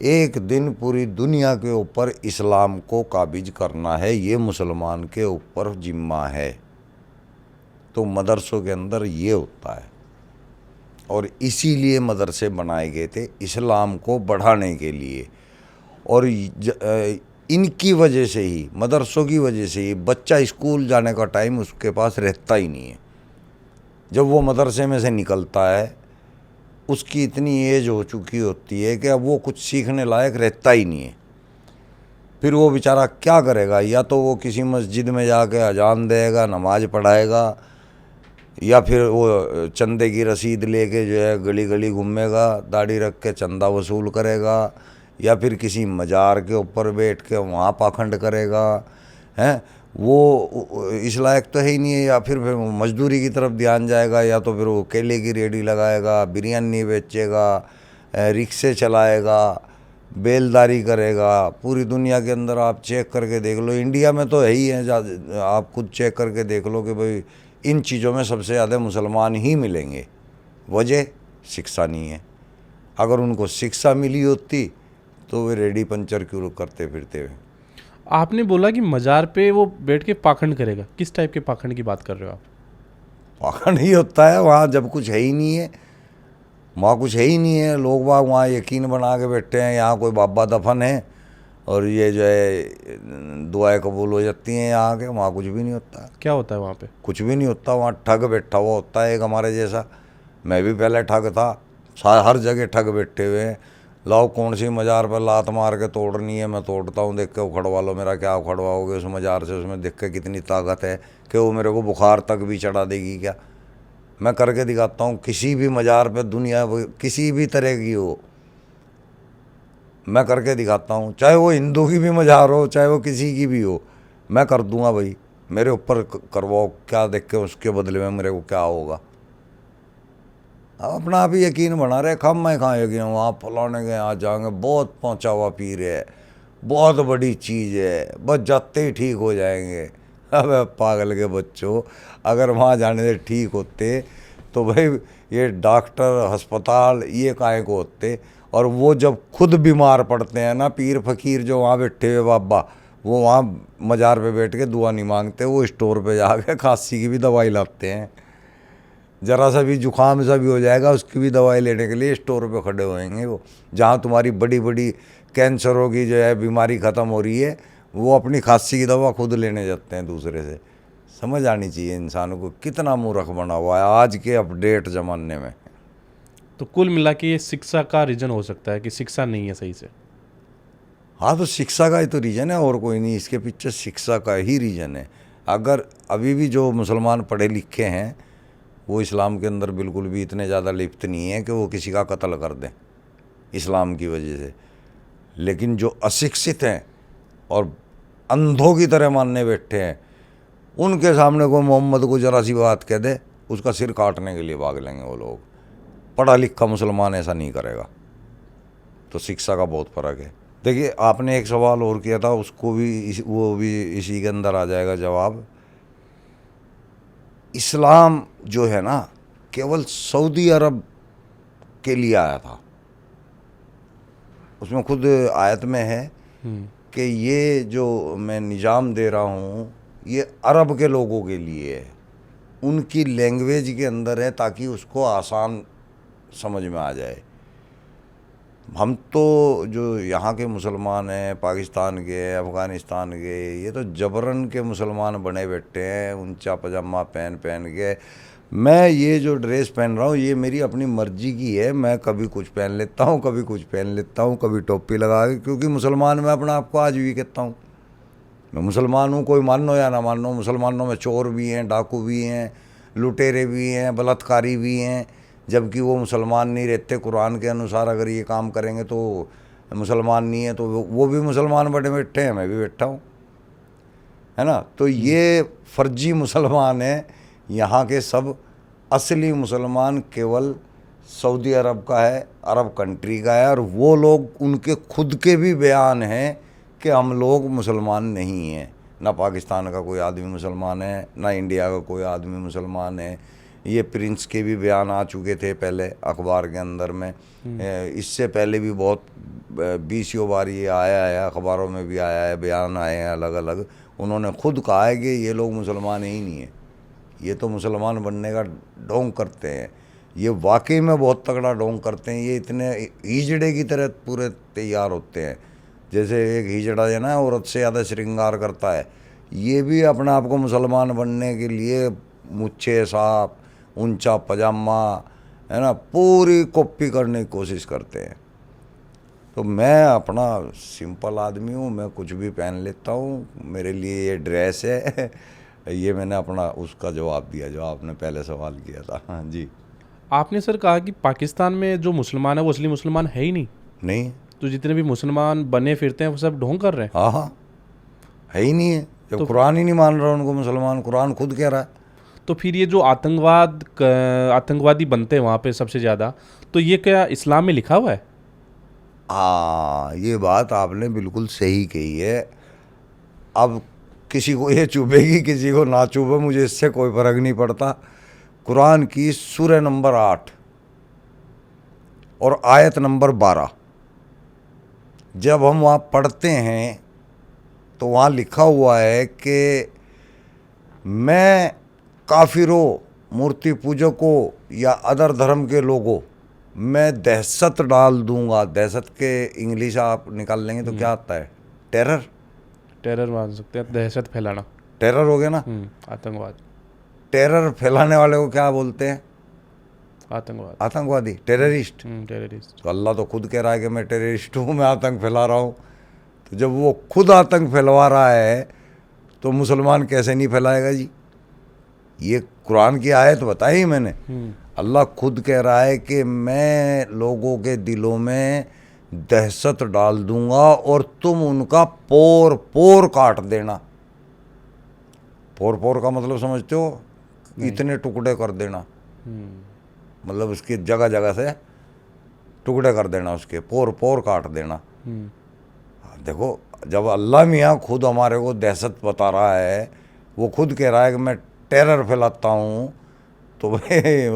एक दिन पूरी दुनिया के ऊपर इस्लाम को काबिज करना है, ये मुसलमान के ऊपर जिम्मा है। तो मदरसों के अंदर ये होता है और इसीलिए मदरसे बनाए गए थे, इस्लाम को बढ़ाने के लिए। और इनकी वजह से ही, मदरसों की वजह से ही बच्चा स्कूल जाने का टाइम उसके पास रहता ही नहीं है। जब वो मदरसे में से निकलता है उसकी इतनी एज हो चुकी होती है कि अब वो कुछ सीखने लायक रहता ही नहीं है। फिर वो बेचारा क्या करेगा? या तो वो किसी मस्जिद में जाके अजान देगा, नमाज पढ़ाएगा, या फिर वो चंदे की रसीद लेके जो है गली गली घूमेगा, दाढ़ी रख के चंदा वसूल करेगा, या फिर किसी मज़ार के ऊपर बैठ के वहाँ पाखंड करेगा। हैं वो इस लायक तो है ही नहीं है। या फिर मजदूरी की तरफ ध्यान जाएगा, या तो फिर वो केले की रेडी लगाएगा, बिरयानी बेचेगा, रिक्शे चलाएगा, बेलदारी करेगा। पूरी दुनिया के अंदर आप चेक करके देख लो, इंडिया में तो है ही है, आप खुद चेक करके देख लो कि भाई इन चीज़ों में सबसे ज़्यादा मुसलमान ही मिलेंगे। वजह शिक्षा नहीं है। अगर उनको शिक्षा मिली होती तो वे रेडी पंचर क्यों करते फिरते हुए। आपने बोला कि मज़ार पे वो बैठ के पाखंड करेगा, किस टाइप के पाखंड की बात कर रहे हो आप? पाखंड ही होता है वहाँ, जब कुछ है ही नहीं है, वहाँ कुछ है ही नहीं है, लोग बाग वहाँ यकीन बना के बैठे हैं यहाँ कोई बाबा दफन है और ये जो है दुआएं कबूल हो जाती हैं यहाँ के। वहाँ कुछ भी नहीं होता। क्या होता है वहाँ पे? कुछ भी नहीं होता। वहाँ ठग बैठा हुआ होता है एक हमारे जैसा। मैं भी पहले ठग था, हर जगह ठग बैठे हुए हैं। लाओ कौन सी मज़ार पर लात मार के तोड़नी है, मैं तोड़ता हूँ, देख के उखड़वा लो। मेरा क्या उखड़वाओगे उस मज़ार से? उसमें देख के कितनी ताकत है कि वो मेरे को बुखार तक भी चढ़ा देगी क्या? मैं करके दिखाता हूँ। किसी भी मज़ार पे दुनिया किसी भी तरह की हो, मैं करके दिखाता हूँ। चाहे वो हिंदू की भी मज़ार हो, चाहे वो किसी की भी हो, मैं कर दूंगा भाई। मेरे ऊपर करवाओ, क्या देख के उसके बदले में मेरे को क्या होगा। अब अपना आप ही यकीन बना रहे। कब मैं कहाँ यकीन, वहाँ फलाने के यहाँ जाएंगे, बहुत पहुँचा हुआ पीर है, बहुत बड़ी चीज़ है, बस जाते ही ठीक हो जाएंगे। अबे पागल के बच्चों, अगर वहाँ जाने से ठीक होते तो भाई ये डॉक्टर अस्पताल ये काहे को होते। और वो जब खुद बीमार पड़ते हैं ना, पीर फकीर जो वहाँ बैठे हुए बाबा, वो वहाँ मज़ार पे बैठ के दुआ नहीं मांगते, वो स्टोर पे जाके खांसी की भी दवाई लाते हैं। ज़रा सा भी जुकाम सा भी हो जाएगा, उसकी भी दवाई लेने के लिए स्टोर पे खड़े होएंगे वो। जहाँ तुम्हारी बड़ी बड़ी कैंसरों की जो है बीमारी ख़त्म हो रही है, वो अपनी खांसी की दवा खुद लेने जाते हैं दूसरे से। समझ आनी चाहिए इंसानों को कितना मूर्ख बना हुआ है आज के अपडेट ज़माने में। तो कुल मिला के ये शिक्षा का रीजन हो सकता है कि शिक्षा नहीं है सही से। हाँ, तो शिक्षा का ही तो रीज़न है, और कोई नहीं। इसके पीछे शिक्षा का ही रीज़न है। अगर अभी भी जो मुसलमान पढ़े लिखे हैं वो इस्लाम के अंदर बिल्कुल भी इतने ज़्यादा लिप्त नहीं है कि वो किसी का कत्ल कर दें इस्लाम की वजह से। लेकिन जो अशिक्षित हैं और अंधों की तरह मानने बैठे हैं, उनके सामने को मोहम्मद को ज़रा सी बात कह दे, उसका सिर काटने के लिए भाग लेंगे वो लोग। पढ़ा लिखा मुसलमान ऐसा नहीं करेगा। तो शिक्षा का बहुत फ़र्क है। देखिए, आपने एक सवाल और किया था, उसको भी वो भी इसी के अंदर आ जाएगा जवाब। इस्लाम जो है ना, केवल सऊदी अरब के लिए आया था। उसमें खुद आयत में है कि ये जो मैं निज़ाम दे रहा हूँ ये अरब के लोगों के लिए है, उनकी लैंग्वेज के अंदर है, ताकि उसको आसान समझ में आ जाए। हम तो जो यहाँ के मुसलमान हैं, पाकिस्तान के, अफ़गानिस्तान के, ये तो जबरन के मुसलमान बने बैठे हैं ऊंचा पजामा पहन पहन के। मैं ये जो ड्रेस पहन रहा हूँ ये मेरी अपनी मर्जी की है। मैं कभी कुछ पहन लेता हूँ, कभी कुछ पहन लेता हूँ, कभी टोपी लगा के, क्योंकि मुसलमान मैं अपना आपको आज भी कहता हूँ मैं मुसलमान हूँ। कोई मानो या ना मानो, मुसलमानों में चोर भी हैं, डाकू भी हैं, लुटेरे भी हैं, बलात्कारी भी हैं, जबकि वो मुसलमान नहीं रहते। कुरान के अनुसार अगर ये काम करेंगे तो मुसलमान नहीं है, तो वो भी मुसलमान बड़े बैठे हैं, मैं भी बैठा हूँ, है ना। तो ये फर्जी मुसलमान हैं। यहाँ के सब असली मुसलमान केवल सऊदी अरब का है, अरब कंट्री का है। और वो लोग, उनके खुद के भी बयान हैं कि हम लोग मुसलमान नहीं हैं। ना पाकिस्तान का कोई आदमी मुसलमान है, ना इंडिया का कोई आदमी मुसलमान है। ये प्रिंस के भी बयान आ चुके थे पहले अखबार के अंदर में। इससे पहले भी बहुत 20 बार ये आया है, अखबारों में भी आया है, बयान आए हैं अलग अलग। उन्होंने खुद कहा है कि ये लोग मुसलमान ही नहीं है, ये तो मुसलमान बनने का ढोंग करते हैं। ये वाकई में बहुत तगड़ा ढोंग करते हैं। ये इतने हिजड़े की तरह पूरे तैयार होते हैं, जैसे एक हिजड़ा है ना औरत से ज़्यादा श्रृंगार करता है। ये भी अपने आप को मुसलमान बनने के लिए मुच्छे साफ, ऊंचा पजामा, है ना, पूरी कॉपी करने की कोशिश करते हैं। तो मैं अपना सिंपल आदमी हूँ, मैं कुछ भी पहन लेता हूँ। मेरे लिए ये ड्रेस है। ये मैंने अपना उसका जवाब दिया जो आपने पहले सवाल किया था। हाँ जी। आपने सर कहा कि पाकिस्तान में जो मुसलमान है वो असली मुसलमान है ही नहीं। नहीं, तो जितने भी मुसलमान बने फिरते हैं वो सब ढोंग कर रहे हैं। हाँ हाँ, है ही नहीं है। जब तो कुरान ही नहीं मान रहा उनको मुसलमान, कुरान खुद कह रहा है। तो फिर ये जो आतंकवादी बनते हैं वहाँ पे सबसे ज़्यादा, तो ये क्या इस्लाम में लिखा हुआ है? हाँ, ये बात आपने बिल्कुल सही कही है। अब किसी को ये चुभेगी, किसी को ना चुभे, मुझे इससे कोई फर्क नहीं पड़ता। कुरान की सूरह नंबर 8 और आयत नंबर 12 जब हम वहाँ पढ़ते हैं तो वहाँ लिखा हुआ है कि मैं काफिरों, मूर्ति पूजकों या अदर धर्म के लोगों मैं दहशत डाल दूंगा। दहशत के इंग्लिश आप निकाल लेंगे तो क्या आता है? टेरर। टेरर मान सकते हैं, दहशत फैलाना। टेरर हो गया ना। आतंकवाद। टेरर फैलाने वाले को क्या बोलते हैं? आतंकवाद। आतंकवादी, टेररिस्ट। टेररिस्ट। तो अल्लाह तो खुद कह रहा है कि मैं टेररिस्ट हूँ, मैं आतंक फैला रहा हूँ। तो जब वो खुद आतंक फैलवा रहा है तो मुसलमान कैसे नहीं फैलाएगा जी? ये कुरान की आयत बताई मैंने। अल्लाह खुद कह रहा है कि मैं लोगों के दिलों में दहशत डाल दूंगा और तुम उनका पोर पोर काट देना। पोर पोर का मतलब समझते हो? इतने टुकड़े कर देना, मतलब उसकी जगह जगह से टुकड़े कर देना, उसके पोर पोर काट देना। देखो, जब अल्लाह मियाँ खुद हमारे को दहशत बता रहा है, वो खुद कह रहा है कि मैं टेरर फैलाता हूँ, तो भाई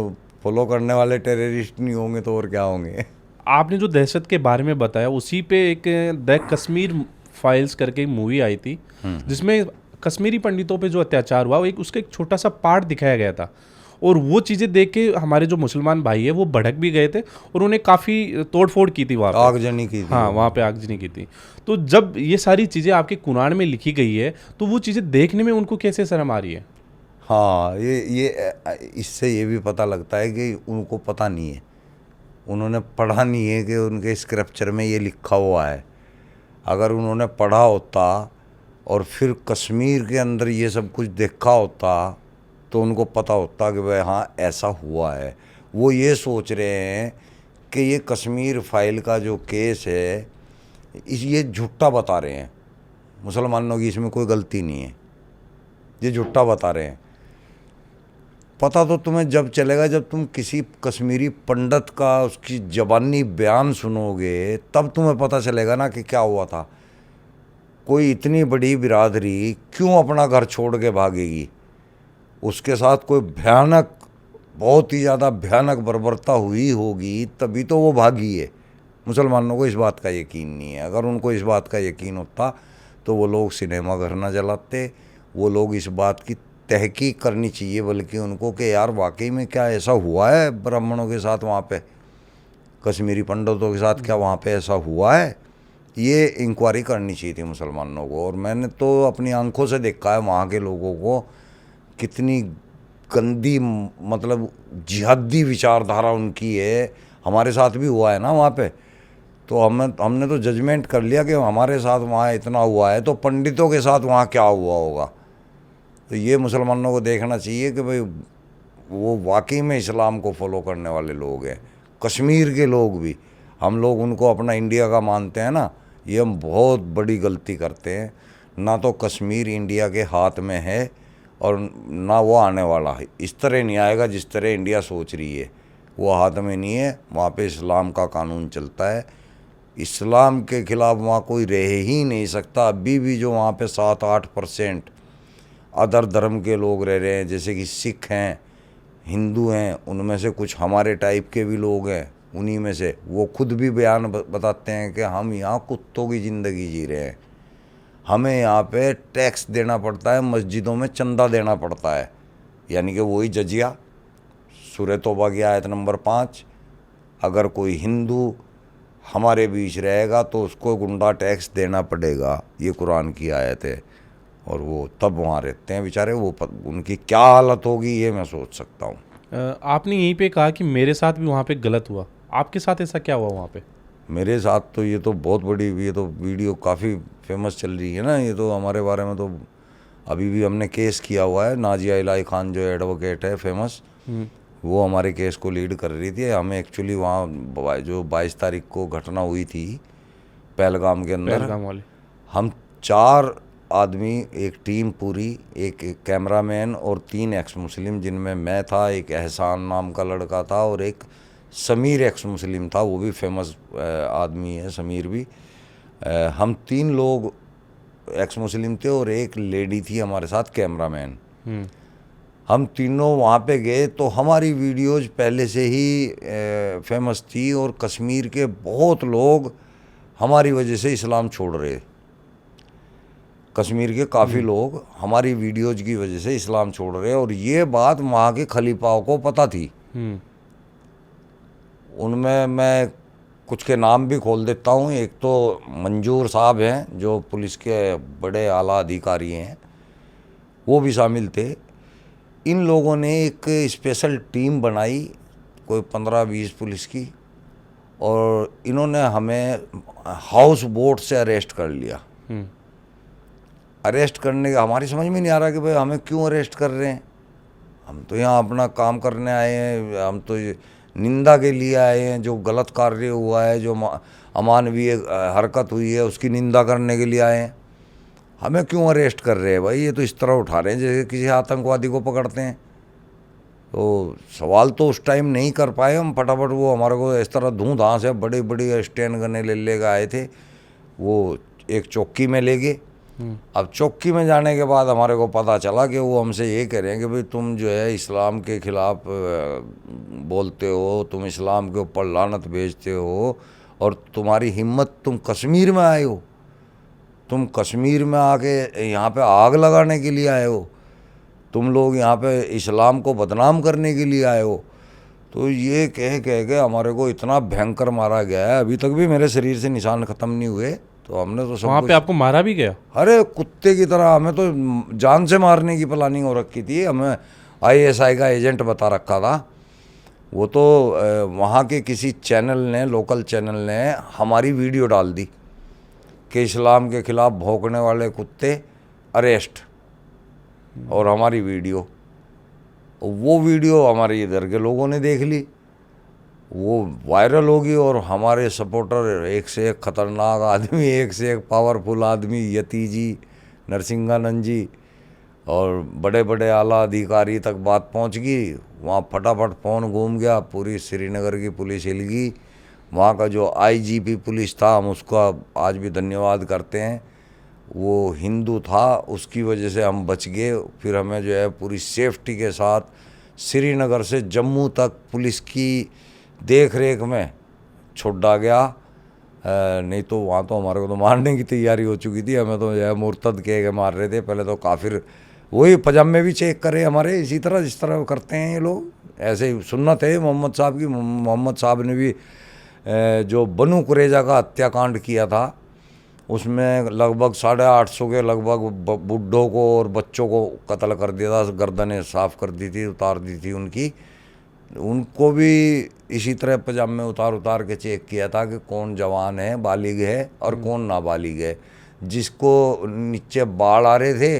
फॉलो करने वाले टेररिस्ट नहीं होंगे तो और क्या होंगे? आपने जो दहशत के बारे में बताया, उसी पे एक द कश्मीर फाइल्स करके एक मूवी आई थी जिसमें कश्मीरी पंडितों पे जो अत्याचार हुआ, वो एक उसका एक छोटा सा पार्ट दिखाया गया था। और वो चीज़ें देख के हमारे जो मुसलमान भाई है वो भड़क भी गए थे और उन्हें काफ़ी तोड़फोड़ की थी वहाँ पे। आगजनी की थी। हाँ, वहाँ पे आगजनी की थी। तो जब ये सारी चीज़ें आपके कुरान में लिखी गई है तो वो चीज़ें देखने में उनको कैसे शर्म आ रही है? हाँ, ये इससे ये भी पता लगता है कि उनको पता नहीं है, उन्होंने पढ़ा नहीं है कि उनके स्क्रिप्चर में ये लिखा हुआ है। अगर उन्होंने पढ़ा होता और फिर कश्मीर के अंदर ये सब कुछ देखा होता तो उनको पता होता कि भाई हाँ ऐसा हुआ है। वो ये सोच रहे हैं कि ये कश्मीर फाइल का जो केस है ये झूठा बता रहे हैं, मुसलमानों की इसमें कोई गलती नहीं है, ये झूठा बता रहे हैं। पता तो तुम्हें जब चलेगा जब तुम किसी कश्मीरी पंडित का उसकी ज़बानी बयान सुनोगे, तब तुम्हें पता चलेगा ना कि क्या हुआ था। कोई इतनी बड़ी बिरादरी क्यों अपना घर छोड़ के भागेगी? उसके साथ कोई भयानक, बहुत ही ज़्यादा भयानक बर्बरता हुई होगी तभी तो वो भागी है। मुसलमानों को इस बात का यकीन नहीं है। अगर उनको इस बात का यकीन होता तो वो लोग सिनेमा घर ना जलाते। वो लोग इस बात की तहकीक करनी चाहिए बल्कि उनको कि यार वाकई में क्या ऐसा हुआ है ब्राह्मणों के साथ, वहाँ पे कश्मीरी पंडितों के साथ क्या वहाँ पे ऐसा हुआ है, ये इंक्वायरी करनी चाहिए थी मुसलमानों को। और मैंने तो अपनी आंखों से देखा है वहाँ के लोगों को, कितनी गंदी, मतलब जिहादी विचारधारा उनकी है। हमारे साथ भी हुआ है ना वहाँ पे, तो हमने तो जजमेंट कर लिया कि हमारे साथ वहाँ इतना हुआ है तो पंडितों के साथ वहाँ क्या हुआ होगा। तो ये मुसलमानों को देखना चाहिए कि भाई वो वाकई में इस्लाम को फॉलो करने वाले लोग हैं। कश्मीर के लोग भी, हम लोग उनको अपना इंडिया का मानते हैं ना, ये हम बहुत बड़ी गलती करते हैं। ना तो कश्मीर इंडिया के हाथ में है और ना वो आने वाला है। इस तरह नहीं आएगा जिस तरह इंडिया सोच रही है, वो हाथ में नहीं है। वहाँ पे इस्लाम का कानून चलता है, इस्लाम के ख़िलाफ़ वहाँ कोई रह ही नहीं सकता। अभी भी जो वहाँ पे 7-8% अदर धर्म के लोग रह रहे हैं, जैसे कि सिख हैं, हिंदू हैं, उनमें से कुछ हमारे टाइप के भी लोग हैं, उन्हीं में से वो खुद भी बयान बताते हैं कि हम यहाँ कुत्तों की ज़िंदगी जी रहे हैं, हमें यहाँ पे टैक्स देना पड़ता है, मस्जिदों में चंदा देना पड़ता है। यानी कि वही जजिया, सूरह तौबा की आयत नंबर 5, अगर कोई हिंदू हमारे बीच रहेगा तो उसको गुंडा टैक्स देना पड़ेगा, ये कुरान की आयत है। और वो तब वहाँ रहते हैं बेचारे, वो उनकी क्या हालत होगी ये मैं सोच सकता हूँ। आपने यहीं पे कहा कि मेरे साथ भी वहाँ पे गलत हुआ, आपके साथ ऐसा क्या हुआ वहाँ पे? मेरे साथ तो ये तो बहुत बड़ी, ये तो वीडियो काफ़ी फेमस चल रही है ना, ये तो हमारे बारे में तो अभी भी हमने केस किया हुआ है। नाजिया इलाही खान जो एडवोकेट है फेमस, वो हमारे केस को लीड कर रही थी। हमें एक्चुअली वहाँ जो 22 तारीख को घटना हुई थी पहलगाम के अंदर, पहलगाम वाले, हम 4 आदमी, एक टीम पूरी, एक कैमरामैन और 3 एक्स मुस्लिम, जिनमें मैं था, एक एहसान नाम का लड़का था और एक समीर एक्स मुस्लिम था, वो भी फेमस आदमी है समीर भी। हम 3 लोग एक्स मुस्लिम थे और एक लेडी थी हमारे साथ कैमरामैन। हम तीनों वहाँ पे गए तो हमारी वीडियोज पहले से ही फेमस थी और कश्मीर के बहुत लोग हमारी वजह से इस्लाम छोड़ रहे। कश्मीर के काफ़ी लोग हमारी वीडियोज की वजह से इस्लाम छोड़ रहे और ये बात वहाँ के खलीफाओं को पता थी। उनमें मैं कुछ के नाम भी खोल देता हूँ। एक तो मंजूर साहब हैं जो पुलिस के बड़े आला अधिकारी हैं, वो भी शामिल थे। इन लोगों ने एक स्पेशल टीम बनाई, कोई 15-20 पुलिस की, और इन्होंने हमें हाउस बोट से अरेस्ट कर लिया। अरेस्ट करने का हमारी समझ में नहीं आ रहा कि भाई हमें क्यों अरेस्ट कर रहे हैं। हम तो यहाँ अपना काम करने आए हैं, हम तो निंदा के लिए आए हैं। जो गलत कार्य हुआ है, जो अमानवीय हरकत हुई है, उसकी निंदा करने के लिए आए हैं। हमें क्यों अरेस्ट कर रहे हैं भाई, ये तो इस तरह उठा रहे हैं जैसे किसी आतंकवादी को पकड़ते हैं। तो सवाल तो उस टाइम नहीं कर पाए हम फटाफट। वो हमारे को इस तरह धूं-धां से बड़ी बड़ी स्टैंड गने ले कर आए थे। वो एक चौकी में ले गए। अब चौकी में जाने के बाद हमारे को पता चला कि वो हमसे ये कह रहे हैं कि भाई तुम जो है इस्लाम के खिलाफ बोलते हो, तुम इस्लाम के ऊपर लानत भेजते हो, और तुम्हारी हिम्मत, तुम कश्मीर में आए हो, तुम कश्मीर में आके यहाँ पे आग लगाने के लिए आए हो, तुम लोग यहाँ पे इस्लाम को बदनाम करने के लिए आए हो। तो ये कह के हमारे को इतना भयंकर मारा गया है, अभी तक भी मेरे शरीर से निशान ख़त्म नहीं हुए। तो हमने तो सब वहाँ पे आपको मारा भी गया? अरे कुत्ते की तरह, हमें तो जान से मारने की प्लानिंग हो रखी थी। हमें आईएसआई का एजेंट बता रखा था। वो तो वहाँ के किसी चैनल ने, लोकल चैनल ने हमारी वीडियो डाल दी कि इस्लाम के खिलाफ भौंकने वाले कुत्ते अरेस्ट, और हमारी वीडियो, वो वीडियो हमारे इधर के लोगों ने देख ली, वो वायरल होगी। और हमारे सपोर्टर एक से एक ख़तरनाक आदमी, एक से एक पावरफुल आदमी, यति जी, नरसिंहानंद जी और बड़े बड़े आला अधिकारी तक बात पहुंच गई। वहाँ फटाफट फ़ोन घूम गया, पूरी श्रीनगर की पुलिस हिल गई। वहाँ का जो आईजीपी पुलिस था, हम उसका आज भी धन्यवाद करते हैं, वो हिंदू था, उसकी वजह से हम बच गए। फिर हमें जो है पूरी सेफ्टी के साथ श्रीनगर से जम्मू तक पुलिस की देख रेख में छोड़ा गया। नहीं तो वहाँ तो हमारे को तो मारने की तैयारी हो चुकी थी। हमें तो जो है मुर्तद कह के मार रहे थे। पहले तो काफिर, वही पजामे भी चेक करे हमारे, इसी तरह जिस तरह करते हैं ये लोग, ऐसे ही सुन्नत है मोहम्मद साहब की। मोहम्मद साहब ने भी जो बनु कुरैजा का हत्याकांड किया था, उसमें लगभग 850 के लगभग बुढ़ों को और बच्चों को कत्ल कर दिया था, गर्दनें साफ कर दी थी, उतार दी थी उनकी। उनको भी इसी तरह पजामे उतार के चेक किया था कि कौन जवान है, बालिग है, और कौन नाबालिग है। जिसको नीचे बाल आ रहे थे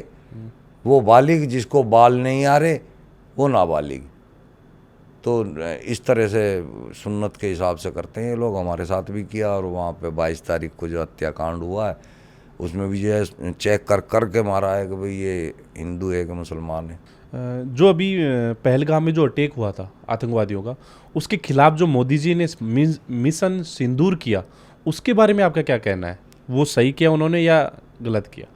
वो बालिग, जिसको बाल नहीं आ रहे वो नाबालिग। तो इस तरह से सुन्नत के हिसाब से करते हैं ये लोग। हमारे साथ भी किया, और वहाँ पे 22 तारीख को जो हत्याकांड हुआ है उसमें भी जो है चेक कर के मारा है कि भाई ये हिंदू है कि मुसलमान है। जो अभी पहलगाम में जो अटैक हुआ था आतंकवादियों का, उसके खिलाफ जो मोदी जी ने मिशन सिंदूर किया, उसके बारे में आपका क्या कहना है? वो सही किया उन्होंने या गलत किया?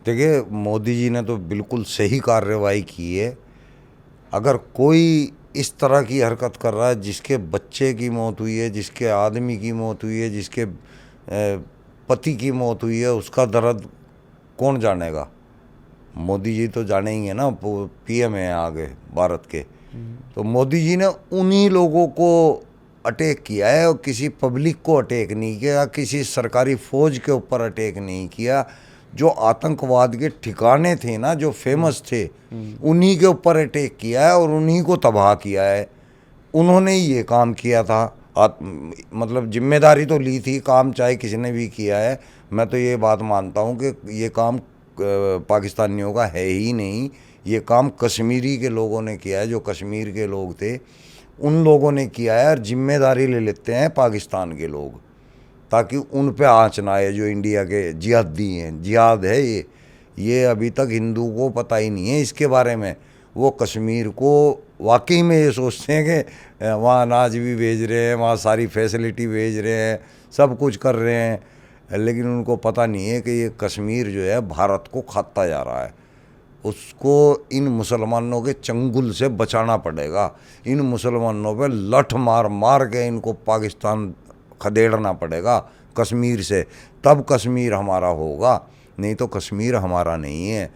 देखिए, मोदी जी ने तो बिल्कुल सही कार्रवाई की है। अगर कोई इस तरह की हरकत कर रहा है, जिसके बच्चे की मौत हुई है, जिसके आदमी की मौत हुई है, जिसके पति की मौत हुई है, उसका दर्द कौन जानेगा? मोदी जी तो जाने ही है ना, पीएम है आगे भारत के। तो मोदी जी ने उन्हीं लोगों को अटैक किया है, और किसी पब्लिक को अटैक नहीं किया, किसी सरकारी फौज के ऊपर अटैक नहीं किया। जो आतंकवाद के ठिकाने थे ना, जो फेमस थे, उन्हीं के ऊपर अटैक किया है और उन्हीं को तबाह किया है। उन्होंने ही ये काम किया था। मतलब जिम्मेदारी तो ली थी, काम चाहे किसी ने भी किया है। मैं तो ये बात मानता हूँ कि ये काम पाकिस्तानियों का है ही नहीं, ये काम कश्मीरी के लोगों ने किया है। जो कश्मीर के लोग थे उन लोगों ने किया है, और जिम्मेदारी ले लेते हैं पाकिस्तान के लोग, ताकि उन पे आँच ना आए जो इंडिया के जिहादी हैं। जिहाद है ये अभी तक हिंदू को पता ही नहीं है इसके बारे में। वो कश्मीर को वाकई में ये सोचते हैं कि वहाँ अनाज भी भेज रहे हैं, वहाँ सारी फैसिलिटी भेज रहे हैं, सब कुछ कर रहे हैं, लेकिन उनको पता नहीं है कि ये कश्मीर जो है भारत को खाता जा रहा है। उसको इन मुसलमानों के चंगुल से बचाना पड़ेगा। इन मुसलमानों पे लठ मार मार के इनको पाकिस्तान खदेड़ना पड़ेगा कश्मीर से, तब कश्मीर हमारा होगा, नहीं तो कश्मीर हमारा नहीं है।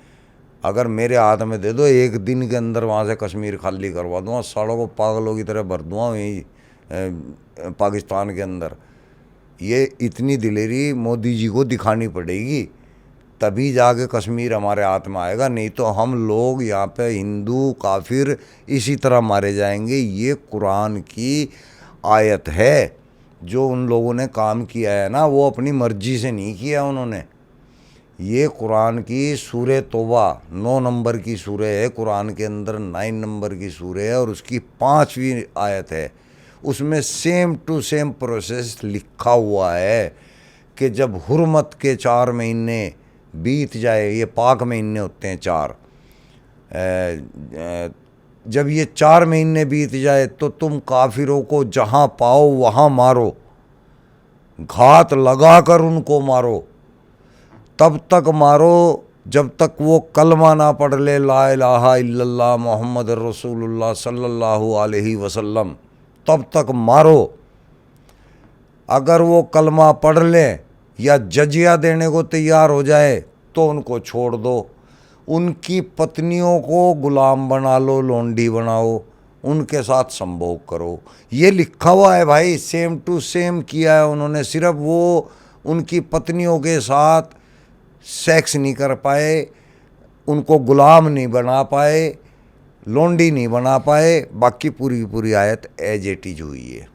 अगर मेरे हाथ में दे दो, एक दिन के अंदर वहाँ से कश्मीर खाली करवा दूँगा, सालों को पागलों की तरह भर दूँगा वहीं पाकिस्तान के अंदर। ये इतनी दिलेरी मोदी जी को दिखानी पड़ेगी, तभी जाके कश्मीर हमारे हाथ में आएगा, नहीं तो हम लोग यहाँ पे हिंदू काफिर इसी तरह मारे जाएंगे। ये कुरान की आयत है। जो उन लोगों ने काम किया है ना, वो अपनी मर्जी से नहीं किया उन्होंने। ये कुरान की सूरह तौबा 9 नंबर की सूरह है, कुरान के अंदर 9 नंबर की सूरह है और उसकी 5वीं आयत है। उसमें सेम टू सेम प्रोसेस लिखा हुआ है कि जब हुर्मत के 4 महीने बीत जाए, ये पाक महीने होते हैं 4, जब ये 4 महीने बीत जाए तो तुम काफिरों को जहाँ पाओ वहाँ मारो, घात लगाकर उनको मारो। तब तक मारो जब तक वो कलमा ना पढ़ ले, ला इलाहा इल्लल्लाह मोहम्मद रसूलुल्लाह सल्लल्लाहु अलैहि वसल्लम, तब तक मारो। अगर वो कलमा पढ़ ले या जजिया देने को तैयार हो जाए तो उनको छोड़ दो। उनकी पत्नियों को गुलाम बना लो, लोंडी बनाओ, उनके साथ संभोग करो। ये लिखा हुआ है भाई, सेम टू सेम किया है उन्होंने। सिर्फ वो उनकी पत्नियों के साथ सेक्स नहीं कर पाए, उनको गुलाम नहीं बना पाए, लोंडी नहीं बना पाए, बाकी पूरी की पूरी आयत एज इट इज हुई है।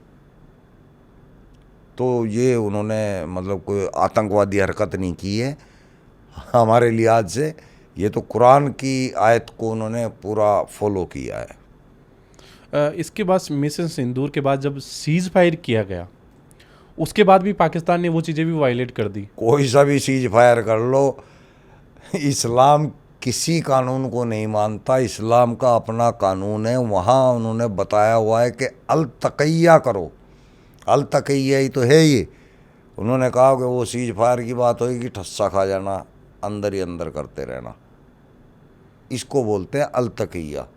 तो ये उन्होंने मतलब कोई आतंकवादी हरकत नहीं की है हमारे लिहाज से। ये तो कुरान की आयत को उन्होंने पूरा फॉलो किया है। इसके बाद मिशन सिंदूर के बाद जब सीज फायर किया गया, उसके बाद भी पाकिस्तान ने वो चीज़ें भी वायलेट कर दी। कोई सा भी सीज फायर कर लो, इस्लाम किसी कानून को नहीं मानता। इस्लाम का अपना कानून है। वहाँ उन्होंने बताया हुआ है कि अल तकैया करो। अल तकैया ही तो है ये। उन्होंने कहा कि वो सीज फायर की बात होगी, ठस्सा खा जाना, अंदर ही अंदर करते रहना, इसको बोलते हैं अल तकैया।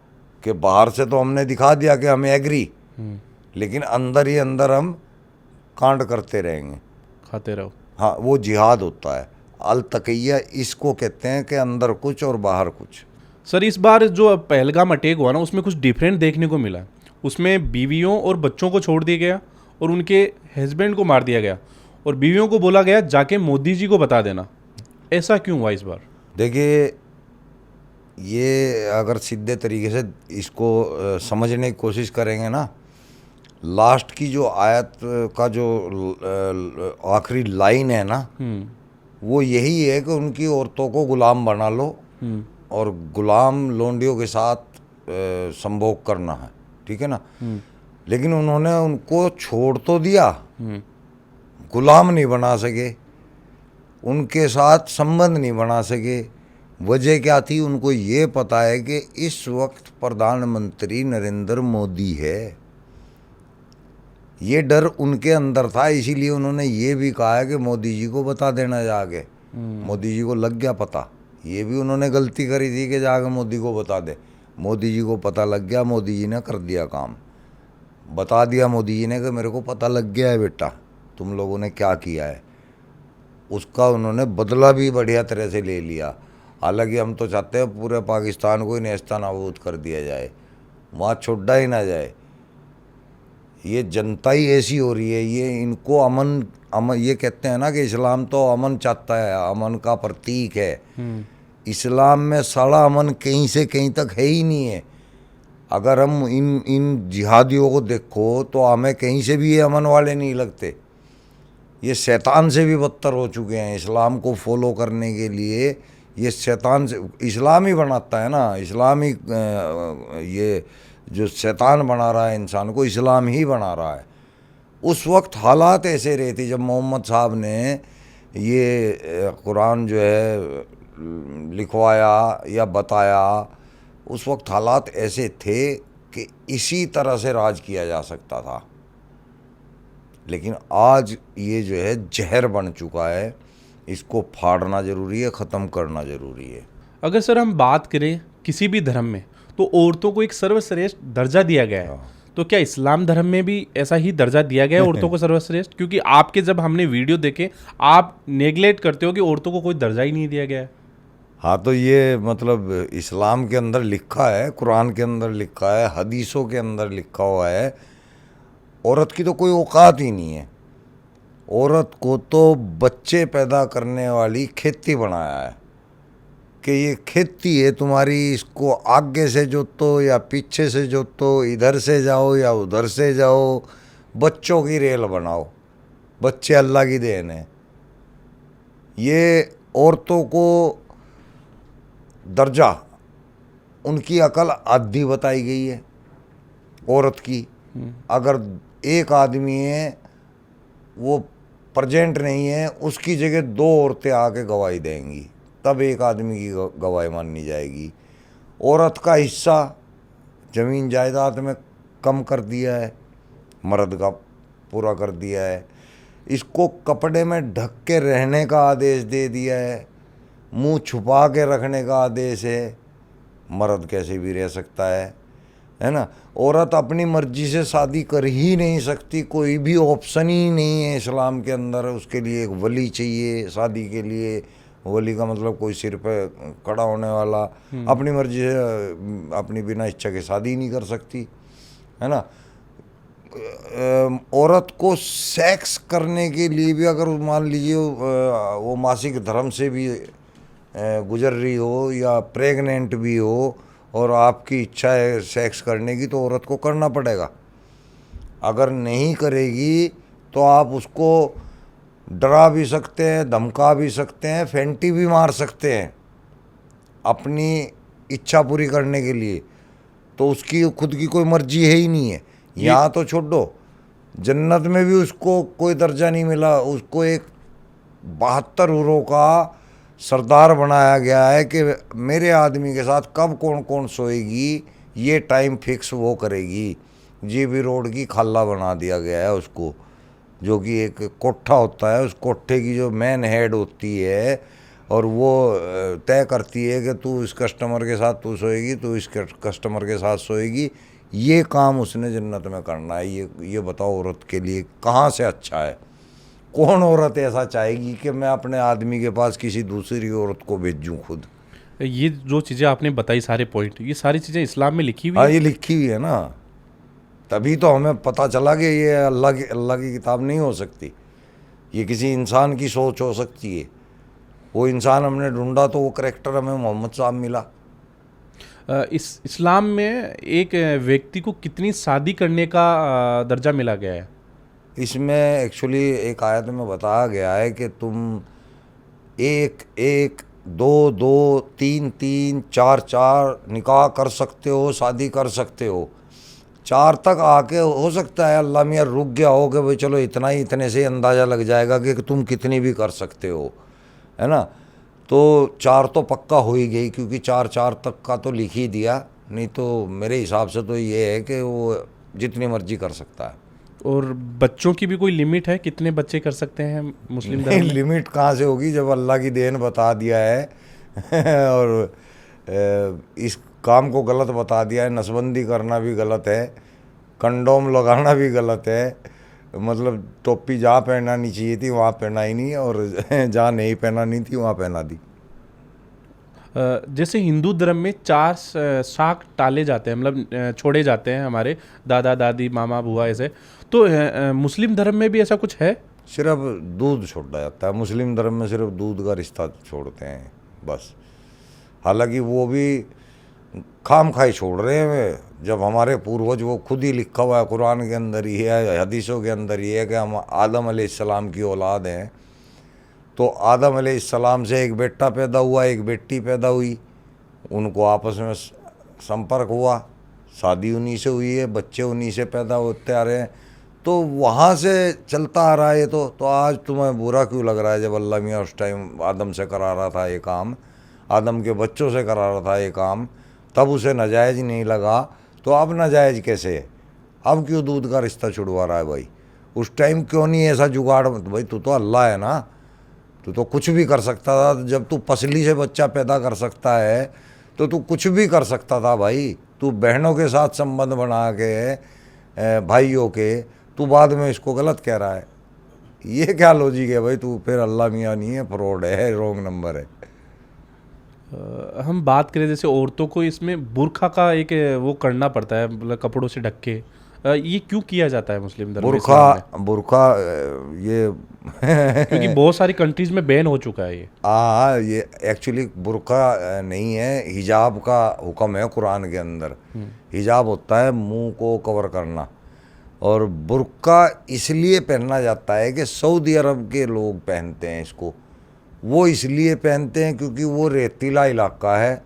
कि बाहर से तो हमने दिखा दिया कि हमें एग्री, लेकिन अंदर ही अंदर हम कांड करते रहेंगे, खाते रहो। हाँ, वो जिहाद होता है। अल तकैया इसको कहते हैं कि अंदर कुछ और बाहर कुछ। सर, इस बार जो पहलगाम अटैक हुआ ना, उसमें कुछ डिफरेंट देखने को मिला। उसमें बीवियों और बच्चों को छोड़ दिया गया और उनके हस्बैंड को मार दिया गया, और बीवियों को बोला गया जाके मोदी जी को बता देना। ऐसा क्यों हुआ इस बार? देखिए, ये अगर सीधे तरीके से इसको समझने की कोशिश करेंगे ना, लास्ट की जो आयत का जो आखिरी लाइन है ना, वो यही है कि उनकी औरतों को गुलाम बना लो और गुलाम लोंडियों के साथ संभोग करना है, ठीक है ना। लेकिन उन्होंने उनको छोड़ तो दिया, गुलाम नहीं बना सके, उनके साथ संबंध नहीं बना सके। वजह क्या थी? उनको ये पता है कि इस वक्त प्रधानमंत्री नरेंद्र मोदी है। ये डर उनके अंदर था, इसीलिए उन्होंने ये भी कहा है कि मोदी जी को बता देना जाके। मोदी जी को लग गया पता, ये भी उन्होंने गलती करी थी कि जाके मोदी को बता दे। मोदी जी को पता लग गया, मोदी जी ने कर दिया काम, बता दिया मोदी जी ने कि मेरे को पता लग गया है बेटा, तुम लोगों ने क्या किया है। उसका उन्होंने बदला भी बढ़िया तरह से ले लिया। हालांकि हम तो चाहते हैं पूरे पाकिस्तान को ही नेस्ता नाबूद कर दिया जाए, वहाँ छोड़ा ही ना जाए। ये जनता ही ऐसी हो रही है, ये इनको अमन ये कहते हैं ना कि इस्लाम तो अमन चाहता है, अमन का प्रतीक है। इस्लाम में सारा अमन कहीं से कहीं तक है ही नहीं है। अगर हम इन जिहादियों को देखो तो हमें कहीं से भी ये अमन वाले नहीं लगते। ये शैतान से भी बदतर हो चुके हैं। इस्लाम को फॉलो करने के लिए ये शैतान से, इस्लाम ही बनाता है ना, इस्लाम ही ये जो शैतान बना रहा है इंसान को, इस्लाम ही बना रहा है। उस वक्त हालात ऐसे रहे थे जब मोहम्मद साहब ने ये कुरान जो है लिखवाया या बताया, उस वक्त हालात ऐसे थे कि इसी तरह से राज किया जा सकता था। लेकिन आज ये जो है जहर बन चुका है, इसको फाड़ना ज़रूरी है, ख़त्म करना ज़रूरी है। अगर सर हम बात करें किसी भी धर्म में तो औरतों को एक सर्वश्रेष्ठ दर्जा दिया गया है, तो क्या इस्लाम धर्म में भी ऐसा ही दर्जा दिया गया है औरतों को सर्वश्रेष्ठ? क्योंकि आपके जब हमने वीडियो देखे आप नेग्लेक्ट करते हो कि औरतों को कोई दर्जा ही नहीं दिया गया है। हाँ, तो ये मतलब इस्लाम के अंदर लिखा है, कुरान के अंदर लिखा है, हदीसों के अंदर लिखा हुआ है, औरत की तो कोई औकात ही नहीं है। औरत को तो बच्चे पैदा करने वाली खेती बनाया है कि ये खेती है तुम्हारी, इसको आगे से जोतो या पीछे से जोतो, इधर से जाओ या उधर से जाओ, बच्चों की रेल बनाओ, बच्चे अल्लाह की देन है। ये औरतों को दर्जा, उनकी अकल आधी बताई गई है औरत की। अगर एक आदमी है वो प्रेजेंट नहीं है, उसकी जगह दो औरतें आके गवाही देंगी, तब एक आदमी की गवाही मानी जाएगी। औरत का हिस्सा ज़मीन जायदाद में कम कर दिया है, मर्द का पूरा कर दिया है। इसको कपड़े में ढक के रहने का आदेश दे दिया है, मुंह छुपा के रखने का आदेश है। मर्द कैसे भी रह सकता है ना। औरत अपनी मर्जी से शादी कर ही नहीं सकती, कोई भी ऑप्शन ही नहीं है इस्लाम के अंदर। उसके लिए एक वली चाहिए शादी के लिए। वली का मतलब कोई सिर पे खड़ा होने वाला, अपनी मर्जी से अपनी बिना इच्छा के शादी नहीं कर सकती, है ना। औरत को सेक्स करने के लिए भी अगर मान लीजिए वो मासिक धर्म से भी गुजर रही हो या प्रेग्नेंट भी हो और आपकी इच्छा है सेक्स करने की, तो औरत को करना पड़ेगा। अगर नहीं करेगी तो आप उसको डरा भी सकते हैं, धमका भी सकते हैं, फेंटी भी मार सकते हैं अपनी इच्छा पूरी करने के लिए। तो उसकी खुद की कोई मर्जी है ही नहीं है। यहाँ तो छोड़ो, जन्नत में भी उसको कोई दर्जा नहीं मिला। उसको एक 72 हुरों का सरदार बनाया गया है कि मेरे आदमी के साथ कब कौन कौन सोएगी, ये टाइम फिक्स वो करेगी। जीबी रोड की खाला बना दिया गया है उसको, जो कि एक कोठा होता है, उस कोठे की जो मेन हेड होती है और वो तय करती है कि तू इस कस्टमर के साथ तू सोएगी, तू इस कस्टमर के साथ सोएगी। ये काम उसने जन्नत में करना है। ये बताओ औरत के लिए कहाँ से अच्छा है? कौन औरत ऐसा चाहेगी कि मैं अपने आदमी के पास किसी दूसरी औरत को भेजूं खुद? ये जो चीज़ें आपने बताई सारे पॉइंट, ये सारी चीज़ें इस्लाम में लिखी हुई हाँ, है। ये लिखी हुई है ना, तभी तो हमें पता चला कि ये अल्लाह की किताब नहीं हो सकती, ये किसी इंसान की सोच हो सकती है। वो इंसान हमने ढूंढा तो वो करेक्टर हमें मोहम्मद साहब मिला। इस इस्लाम में एक व्यक्ति को कितनी शादी करने का दर्जा मिला गया है? इसमें एक्चुअली एक आयत में बताया गया है कि तुम एक एक, दो दो, तीन तीन, चार चार निकाह कर सकते हो, शादी कर सकते हो। 4 तक आके हो सकता है अल्लाह मियाँ रुक गया हो कि भाई चलो इतना ही, इतने से अंदाज़ा लग जाएगा कि तुम कितनी भी कर सकते हो, है ना। तो 4 तो पक्का हो ही गई, क्योंकि 4 तक का तो लिख ही दिया। नहीं तो मेरे हिसाब से तो ये है कि वो जितनी मर्जी कर सकता है। और बच्चों की भी कोई लिमिट है, कितने बच्चे कर सकते हैं मुस्लिम धर्म में? लिमिट कहाँ से होगी जब अल्लाह की देन बता दिया है और इस काम को गलत बता दिया है। नसबंदी करना भी गलत है, कंडोम लगाना भी गलत है। मतलब टोपी जहाँ पहनानी चाहिए थी वहाँ पहना ही नहीं, और जहाँ नहीं पहनानी थी वहाँ पहना दी। जैसे हिंदू धर्म में 4 शाख टाले जाते हैं, मतलब छोड़े जाते हैं हमारे दादा दादी मामा बुआ ऐसे, तो मुस्लिम धर्म में भी ऐसा कुछ है? सिर्फ दूध छोड़ा जाता है मुस्लिम धर्म में, सिर्फ दूध का रिश्ता छोड़ते हैं बस। हालांकि वो भी खाम खाई छोड़ रहे हैं वे, जब हमारे पूर्वज, वो खुद ही लिखा हुआ है कुरान के अंदर ही है, हदीसों के अंदर ही है कि हम आदम अलैहिस्सलाम की औलाद हैं। तो आदम अलैहिस्सलाम से एक बेटा पैदा हुआ, एक बेटी पैदा हुई, उनको आपस में संपर्क हुआ, शादी उन्हीं से हुई है, बच्चे उन्हीं से पैदा होते आ रहे हैं। तो वहाँ से चलता आ रहा है ये तो आज तुम्हें बुरा क्यों लग रहा है? जब अल्लाह मियाँ उस टाइम आदम से करा रहा था ये काम, आदम के बच्चों से करा रहा था ये काम, तब उसे नाजायज़ नहीं लगा, तो अब नाजायज़ कैसे है? अब क्यों दूध का रिश्ता छुड़वा रहा है भाई? उस टाइम क्यों नहीं ऐसा जुगाड़? भाई तू तो अल्लाह है ना, तू तो कुछ भी कर सकता था। जब तू पसली से बच्चा पैदा कर सकता है तो तू कुछ भी कर सकता था भाई। तू बहनों के साथ संबंध बना के भाइयों के, तू बाद में इसको गलत कह रहा है। ये क्या लॉजिक है भाई? तू फिर अल्लाह मियाँ नहीं है, फ्रॉड है, रॉन्ग नंबर है। हम बात करें जैसे औरतों को इसमें बुर्खा का एक वो करना पड़ता है, मतलब कपड़ों से ढक के, ये क्यों किया जाता है मुस्लिम धर्म में, इस्लाम में? बुरखा ये क्योंकि बहुत सारी कंट्रीज में बैन हो चुका है ये। ये एक्चुअली बुरका नहीं है, हिजाब का हुक्म है कुरान के अंदर। हिजाब होता है मुंह को कवर करना, और बुर्का इसलिए पहना जाता है कि सऊदी अरब के लोग पहनते हैं इसको। वो इसलिए पहनते हैं क्योंकि वो रेतीला इलाका है,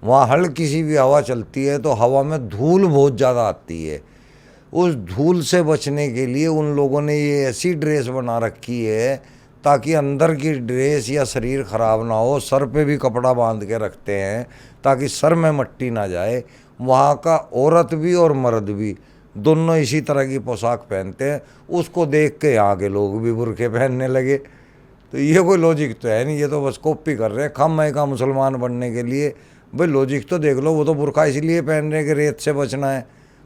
वहाँ हल्की सी भी हवा चलती है तो हवा में धूल बहुत ज़्यादा आती है। उस धूल से बचने के लिए उन लोगों ने ये ऐसी ड्रेस बना रखी है ताकि अंदर की ड्रेस या शरीर ख़राब ना हो। सर पे भी कपड़ा बांध के रखते हैं ताकि सर में मट्टी ना जाए। वहाँ का औरत भी और मर्द भी दोनों इसी तरह की पोशाक पहनते हैं। उसको देख के यहाँ के लोग भी बुर्के पहनने लगे। तो ये कोई लॉजिक तो है नहीं, ये तो बस कॉपी कर रहे हैं खामखा का मुसलमान बनने के लिए। भाई लॉजिक तो देख लो, वो तो बुर्का इसलिए पहन रहे हैं कि रेत से बचना है।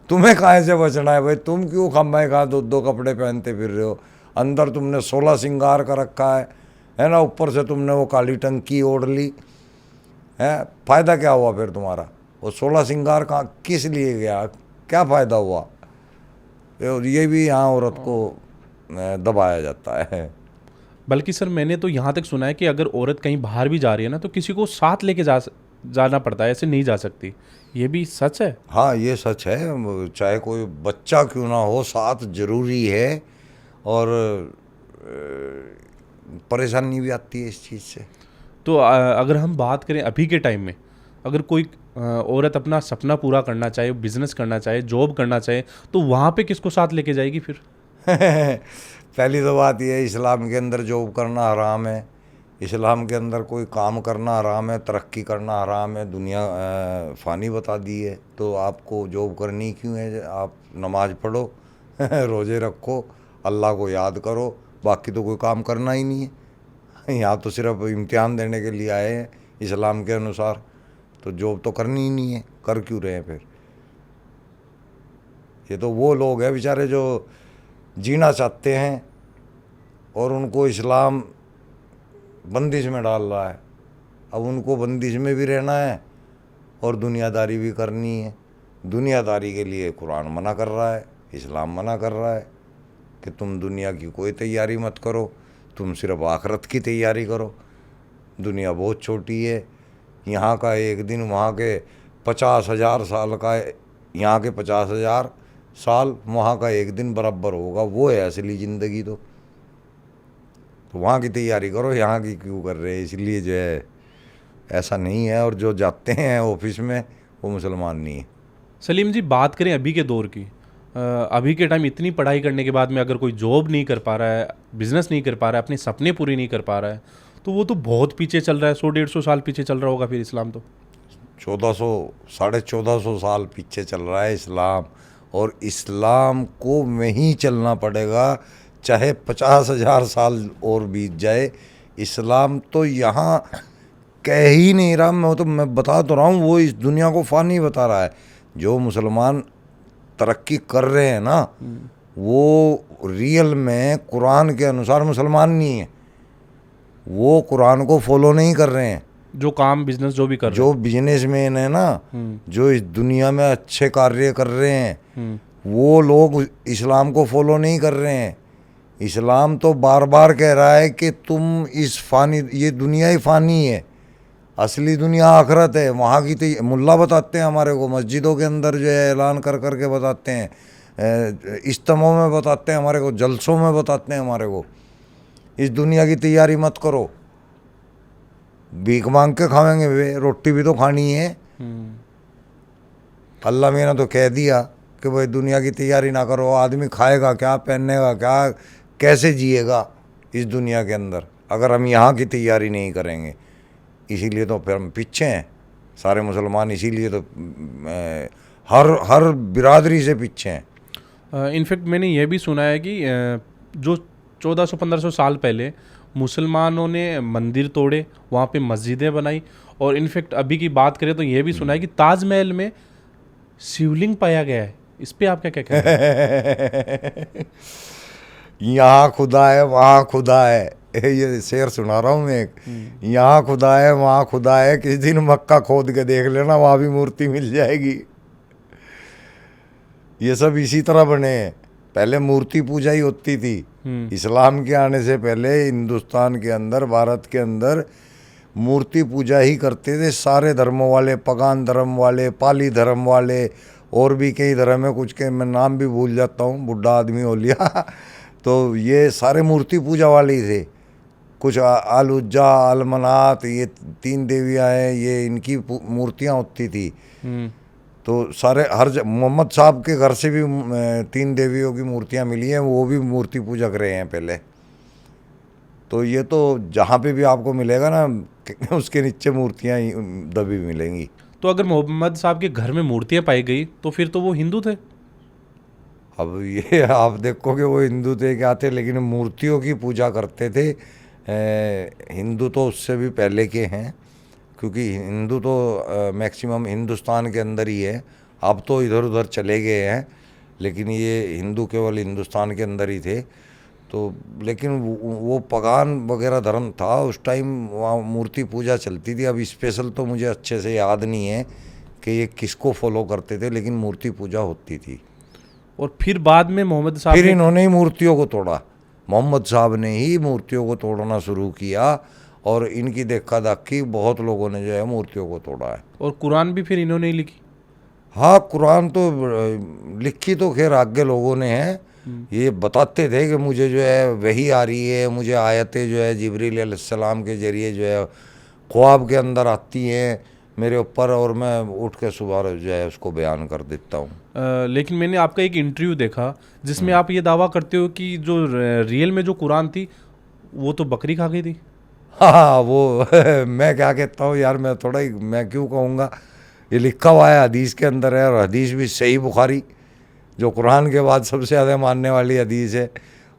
तुम्हें कहाँ से बचना है भाई? तुम क्यों खामखा दो दो कपड़े पहनते फिर रहे हो? अंदर तुमने 16 श्रृंगार का रखा है ना, ऊपर से तुमने वो काली टंकी ओढ़ ली है। फ़ायदा क्या हुआ फिर तुम्हारा? वो 16 श्रृंगार कहाँ किस लिए गया? क्या फ़ायदा हुआ? ये भी यहाँ औरत को दबाया जाता है। बल्कि सर मैंने तो यहाँ तक सुना है कि अगर औरत कहीं बाहर भी जा रही है ना तो किसी को साथ लेके जाना पड़ता है, ऐसे नहीं जा सकती। ये भी सच है? हाँ ये सच है, चाहे कोई बच्चा क्यों ना हो साथ जरूरी है। और परेशानी भी आती है इस चीज़ से। तो अगर हम बात करें अभी के टाइम में, अगर कोई औरत अपना सपना पूरा करना चाहे, बिजनेस करना चाहे, जॉब करना चाहे, तो वहाँ पे किसको साथ लेके जाएगी फिर? पहली तो बात यह है, इस्लाम के अंदर जॉब करना हराम है। इस्लाम के अंदर कोई काम करना हराम है, तरक्की करना हराम है। दुनिया फ़ानी बता दी है, तो आपको जॉब करनी क्यों है? आप नमाज पढ़ो, रोज़े रखो, अल्लाह को याद करो, बाकी तो कोई काम करना ही नहीं है। यहाँ तो सिर्फ इम्तिहान देने के लिए आए हैं इस्लाम के अनुसार, तो जॉब तो करनी ही नहीं है। कर क्यों रहे हैं फिर? ये तो वो लोग हैं बेचारे जो जीना चाहते हैं और उनको इस्लाम बंदिश में डाल रहा है। अब उनको बंदिश में भी रहना है और दुनियादारी भी करनी है। दुनियादारी के लिए कुरान मना कर रहा है, इस्लाम मना कर रहा है कि तुम दुनिया की कोई तैयारी मत करो, तुम सिर्फ आखिरत की तैयारी करो। दुनिया बहुत छोटी है, यहाँ का एक दिन वहाँ के 50,000 साल का, यहाँ के 50,000 साल वहाँ का एक दिन बराबर होगा। वो है असली ज़िंदगी। तो वहाँ की तैयारी करो, यहाँ की क्यों कर रहे हैं? इसलिए जो है ऐसा नहीं है। और जो जाते हैं ऑफिस में वो मुसलमान नहीं है। सलीम जी, बात करें अभी के दौर की, अभी के टाइम इतनी पढ़ाई करने के बाद में अगर कोई जॉब नहीं कर पा रहा है, बिजनेस नहीं कर पा रहा है, अपने सपने पूरे नहीं कर पा रहा है, तो वो तो बहुत पीछे चल रहा है। 100-150 साल पीछे चल रहा होगा फिर इस्लाम तो। 1400-1450 साल पीछे चल रहा है इस्लाम। और इस्लाम को में ही चलना पड़ेगा, चाहे 50,000 साल और बीत जाए। इस्लाम तो यहाँ कह ही नहीं रहा, मैं बता तो रहा हूँ, वो इस दुनिया को फ़ानी बता रहा है। जो मुसलमान तरक्की कर रहे हैं ना, वो रियल में कुरान के अनुसार मुसलमान नहीं है। वो कुरान को फॉलो नहीं कर रहे हैं। जो काम बिजनेस जो भी कर रहे जो बिजनेसमैन है ना, जो इस दुनिया में अच्छे कार्य कर रहे हैं, वो लोग इस्लाम को फॉलो नहीं कर रहे हैं। इस्लाम तो बार बार कह रहा है कि तुम इस फ़ानी, ये दुनिया ही फ़ानी है, असली दुनिया आखिरत है। वहाँ की तो मुल्ला बताते हैं हमारे को, मस्जिदों के अंदर जो है ऐलान कर कर के बताते हैं, इज्तिमाओं में बताते हैं हमारे को, जलसों में बताते हैं हमारे को, इस दुनिया की तैयारी मत करो। भीख मांग के खाएंगे वे, रोटी भी तो खानी है। अल्लाह ने तो कह दिया कि भाई दुनिया की तैयारी ना करो। आदमी खाएगा क्या, पहनेगा क्या, कैसे जिएगा इस दुनिया के अंदर अगर हम यहाँ की तैयारी नहीं करेंगे? इसीलिए तो फिर हम पीछे हैं सारे मुसलमान, इसीलिए तो हर बिरादरी से पीछे हैं। इनफैक्ट मैंने यह भी सुना है कि जो 1400-1500 साल पहले मुसलमानों ने मंदिर तोड़े, वहाँ पे मस्जिदें बनाई, और इनफैक्ट अभी की बात करें तो यह भी सुना है कि ताजमहल में शिवलिंग पाया गया है। इस पे आप क्या क्या कहते हैं? यहाँ खुदा है वहाँ खुदा है, ये शेर सुना रहा हूँ मैं एक। यहाँ खुदा है वहाँ खुदा है, किसी दिन मक्का खोद के देख लेना, वहाँ भी मूर्ति मिल जाएगी। ये सब इसी तरह बने हैं। पहले मूर्ति पूजा ही होती थी। इस्लाम के आने से पहले हिंदुस्तान के अंदर, भारत के अंदर मूर्ति पूजा ही करते थे सारे धर्मों वाले, पगान धर्म वाले, पाली धर्म वाले, और भी कई धर्म है, कुछ के मैं नाम भी भूल जाता हूँ, बुढ़ा आदमी हो लिया तो ये सारे मूर्ति पूजा वाले ही थे। कुछ आल-उज्जा, आल-मनात, ये 3 देवियाँ हैं, ये इनकी मूर्तियाँ होती थी। तो सारे मोहम्मद साहब के घर से भी 3 देवियों की मूर्तियाँ मिली हैं, वो भी मूर्ति पूजक रहे हैं पहले। तो ये तो जहाँ पे भी आपको मिलेगा ना, उसके नीचे मूर्तियाँ दबी मिलेंगी। तो अगर मोहम्मद साहब के घर में मूर्तियाँ पाई गई तो फिर तो वो हिंदू थे। अब ये आप देखो कि वो हिंदू थे क्या थे, लेकिन मूर्तियों की पूजा करते थे। हिंदू तो उससे भी पहले के हैं, क्योंकि हिंदू तो मैक्सिमम हिंदुस्तान के अंदर ही है। अब तो इधर उधर चले गए हैं, लेकिन ये हिंदू केवल हिंदुस्तान के अंदर ही थे। तो लेकिन वो पगान वगैरह धर्म था उस टाइम, वहाँ मूर्ति पूजा चलती थी। अब स्पेशल तो मुझे अच्छे से याद नहीं है कि ये किसको फॉलो करते थे, लेकिन मूर्ति पूजा होती थी। और फिर बाद में मोहम्मद साहब फिर इन्होंने ही मूर्तियों को तोड़ा, मोहम्मद साहब ने ही मूर्तियों को तोड़ना शुरू किया, और इनकी देखा दाखी बहुत लोगों ने जो है मूर्तियों को तोड़ा है। और कुरान भी फिर इन्होंने ही लिखी। हाँ, कुरान तो लिखी तो खैर आगे लोगों ने है। ये बताते थे कि मुझे जो है वही आ रही है, मुझे आयतें जो है जिब्रील अलैहिस्सलाम के जरिए जो है ख्वाब के अंदर आती हैं मेरे ऊपर, और मैं उठ के सुबह जो है उसको बयान कर देता हूँ। लेकिन मैंने आपका एक इंटरव्यू देखा जिसमें आप ये दावा करते हो कि जो रियल में जो कुरान थी वो तो बकरी खा गई थी। हाँ वो मैं क्या कहता हूँ यार, मैं थोड़ा ही, मैं क्यों कहूँगा, ये लिखा हुआ है हदीस के अंदर है, और हदीस भी सही बुखारी, जो कुरान के बाद सबसे ज़्यादा मानने वाली हदीस है,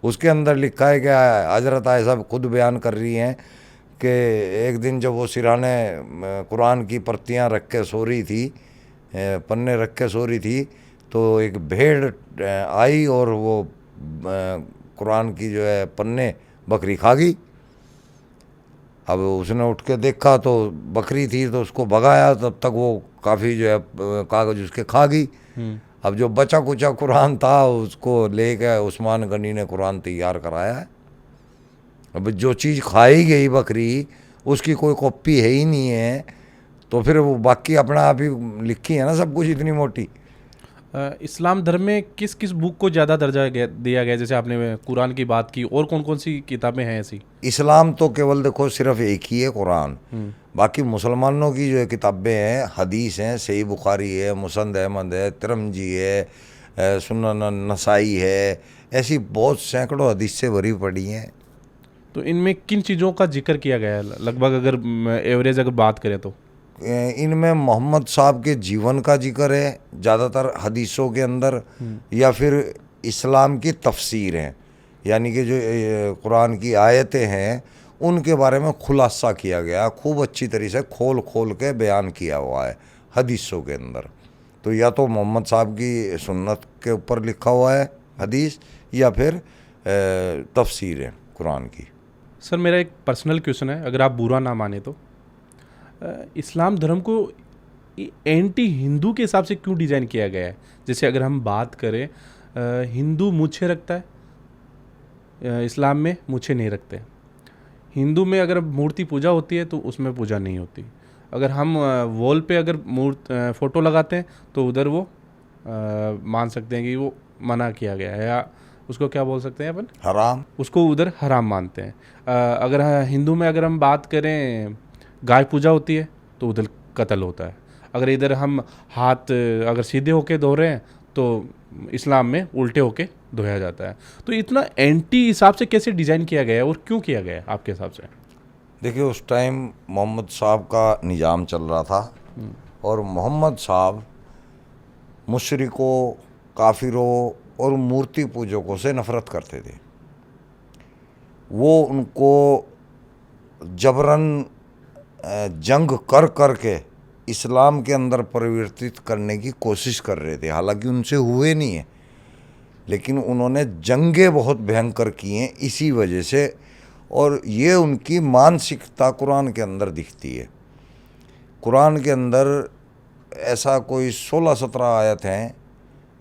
उसके अंदर लिखा है कि हज़रत आयशा खुद बयान कर रही हैं कि एक दिन जब वो सिराने कुरान की प्रतियाँ रख के सो रही थी, पन्ने रख के सो रही थी, तो एक भेड़ आई और वो कुरान की जो है पन्ने बकरी खा गई। अब उसने उठ के देखा तो बकरी थी, तो उसको भगाया, तब तक वो काफ़ी जो है कागज़ उसके खा गई। अब जो बचा कुचा कुरान था उसको लेकर उस्मान गनी ने कुरान तैयार कराया है। अब जो चीज़ खाई गई बकरी, उसकी कोई कॉपी है ही नहीं है, तो फिर वो बाकी अपना आप ही लिखी है ना सब कुछ इतनी मोटी। इस्लाम धर्म में किस किस बुक को ज़्यादा दर्जा दिया गया? जैसे आपने कुरान की बात की, और कौन कौन सी किताबें हैं ऐसी? इस्लाम तो केवल देखो सिर्फ एक ही है, कुरान। बाकी मुसलमानों की जो है किताबें हैं, हदीस हैं, सही बुखारी है, मुसनद अहमद है, तिरमिज़ी है, सुनन नसाई है, ऐसी बहुत सैकड़ों हदीस से भरी पड़ी हैं। तो इनमें किन चीज़ों का जिक्र किया गया है लगभग, अगर एवरेज अगर बात करें तो? इनमें मोहम्मद साहब के जीवन का जिक्र है ज़्यादातर हदीसों के अंदर, या फिर इस्लाम की तफसीर हैं, यानी कि जो कुरान की आयतें हैं उनके बारे में खुलासा किया गया, खूब अच्छी तरह से खोल खोल के बयान किया हुआ है हदीसों के अंदर। तो या तो मोहम्मद साहब की सुन्नत के ऊपर लिखा हुआ है हदीस, या फिर तफसीर है कुरान की। सर मेरा एक पर्सनल क्वेश्चन है, अगर आप बुरा ना माने तो, इस्लाम धर्म को एंटी हिंदू के हिसाब से क्यों डिज़ाइन किया गया है? जैसे अगर हम बात करें, हिंदू मूछें रखता है, इस्लाम में मूछें नहीं रखते। हिंदू में अगर मूर्ति पूजा होती है तो उसमें पूजा नहीं होती। अगर हम वॉल पे अगर फ़ोटो लगाते हैं तो उधर वो मान सकते हैं कि वो मना किया गया है, या उसको क्या बोल सकते हैं अपन, हराम, उसको उधर हराम मानते हैं। अगर हिंदू में अगर हम बात करें, गाय पूजा होती है तो उधर कत्ल होता है। अगर इधर हम हाथ अगर सीधे होके धो रहे हैं तो इस्लाम में उल्टे होके धोया जाता है। तो इतना एंटी हिसाब से कैसे डिज़ाइन किया गया है और क्यों किया गया है आपके हिसाब से? देखिए, उस टाइम मोहम्मद साहब का निज़ाम चल रहा था, और मोहम्मद साहब मुशरिकों, काफिरों और मूर्ति पूजकों से नफरत करते थे। वो उनको जबरन जंग कर कर के इस्लाम के अंदर परिवर्तित करने की कोशिश कर रहे थे। हालांकि उनसे हुए नहीं है, लेकिन उन्होंने जंगें बहुत भयंकर की हैं इसी वजह से। और ये उनकी मानसिकता कुरान के अंदर दिखती है। कुरान के अंदर ऐसा कोई 16-17 आयत हैं,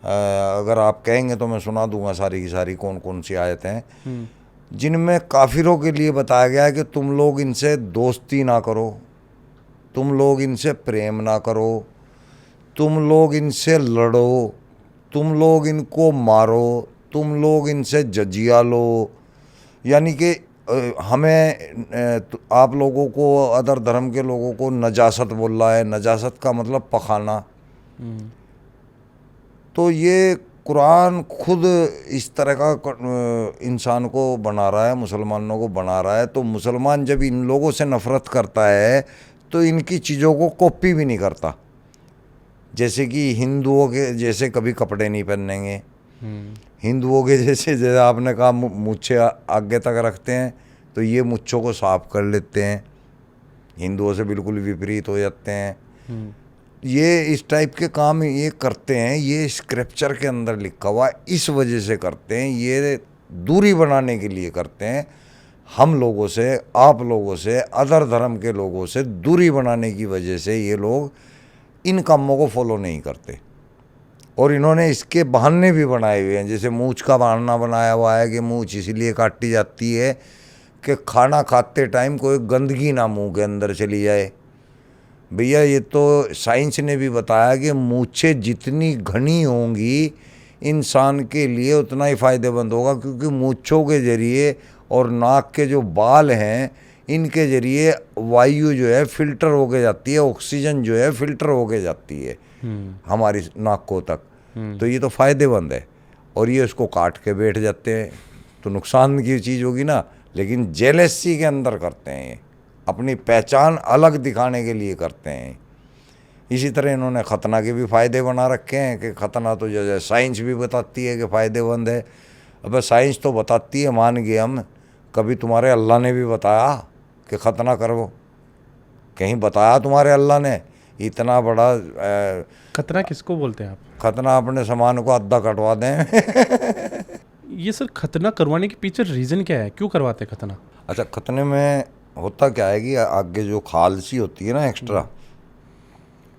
अगर आप कहेंगे तो मैं सुना दूंगा सारी की सारी कौन कौन सी आयत हैं, जिनमें काफिरों के लिए बताया गया है कि तुम लोग इनसे दोस्ती ना करो, तुम लोग इनसे प्रेम ना करो, तुम लोग इनसे लड़ो, तुम लोग इनको मारो, तुम लोग इनसे जजिया लो। यानी कि आप लोगों को, अदर धर्म के लोगों को नजासत बोल रहा है। नजासत का मतलब पखाना। तो ये कुरान खुद इस तरह का इंसान को बना रहा है, मुसलमानों को बना रहा है। तो मुसलमान जब इन लोगों से नफरत करता है तो इनकी चीज़ों को कॉपी भी नहीं करता। जैसे कि हिंदुओं के जैसे कभी कपड़े नहीं पहनेंगे, हिंदुओं के जैसे आपने कहा मुच्छे आगे तक रखते हैं, तो ये मुच्छों को साफ कर लेते हैं, हिंदुओं से बिल्कुल विपरीत हो जाते हैं। ये इस टाइप के काम ये करते हैं, ये स्क्रिप्चर के अंदर लिखा हुआ है, इस वजह से करते हैं। ये दूरी बनाने के लिए करते हैं, हम लोगों से, आप लोगों से, अदर धर्म के लोगों से दूरी बनाने की वजह से ये लोग इन कामों को फॉलो नहीं करते। और इन्होंने इसके बहाने भी बनाए हुए हैं। जैसे मूंछ का बहाना बनाया हुआ है कि मूंछ इसलिए काटी जाती है कि खाना खाते टाइम कोई गंदगी ना मुंह के अंदर चली जाए। भैया ये तो साइंस ने भी बताया कि मूंछें जितनी घनी होंगी इंसान के लिए उतना ही फ़ायदेमंद होगा, क्योंकि मूंछों के ज़रिए और नाक के जो बाल हैं इनके ज़रिए वायु जो है फिल्टर होके जाती है, ऑक्सीजन जो है फिल्टर होके जाती है हमारी नाकों तक। तो ये तो फ़ायदेमंद है। और ये उसको काट के बैठ जाते हैं, तो नुकसान की चीज़ होगी ना। लेकिन जेलसी के अंदर करते हैं, ये अपनी पहचान अलग दिखाने के लिए करते हैं। इसी तरह इन्होंने खतना के भी फ़ायदे बना रखे हैं कि खतना तो जैसे साइंस भी बताती है कि फ़ायदेमंद है। अब साइंस तो बताती है, मान गए हम, कभी तुम्हारे अल्लाह ने भी बताया कि खतना करो? कहीं बताया तुम्हारे अल्लाह ने? इतना बड़ा खतना किसको बोलते हैं आप? खतना अपने सामान को अद्धा कटवा दें। ये सर खतना करवाने के पीछे रीज़न क्या है, क्यों करवाते हैं खतना? अच्छा, खतने में होता क्या है कि आगे जो खाल सी होती है ना एक्स्ट्रा,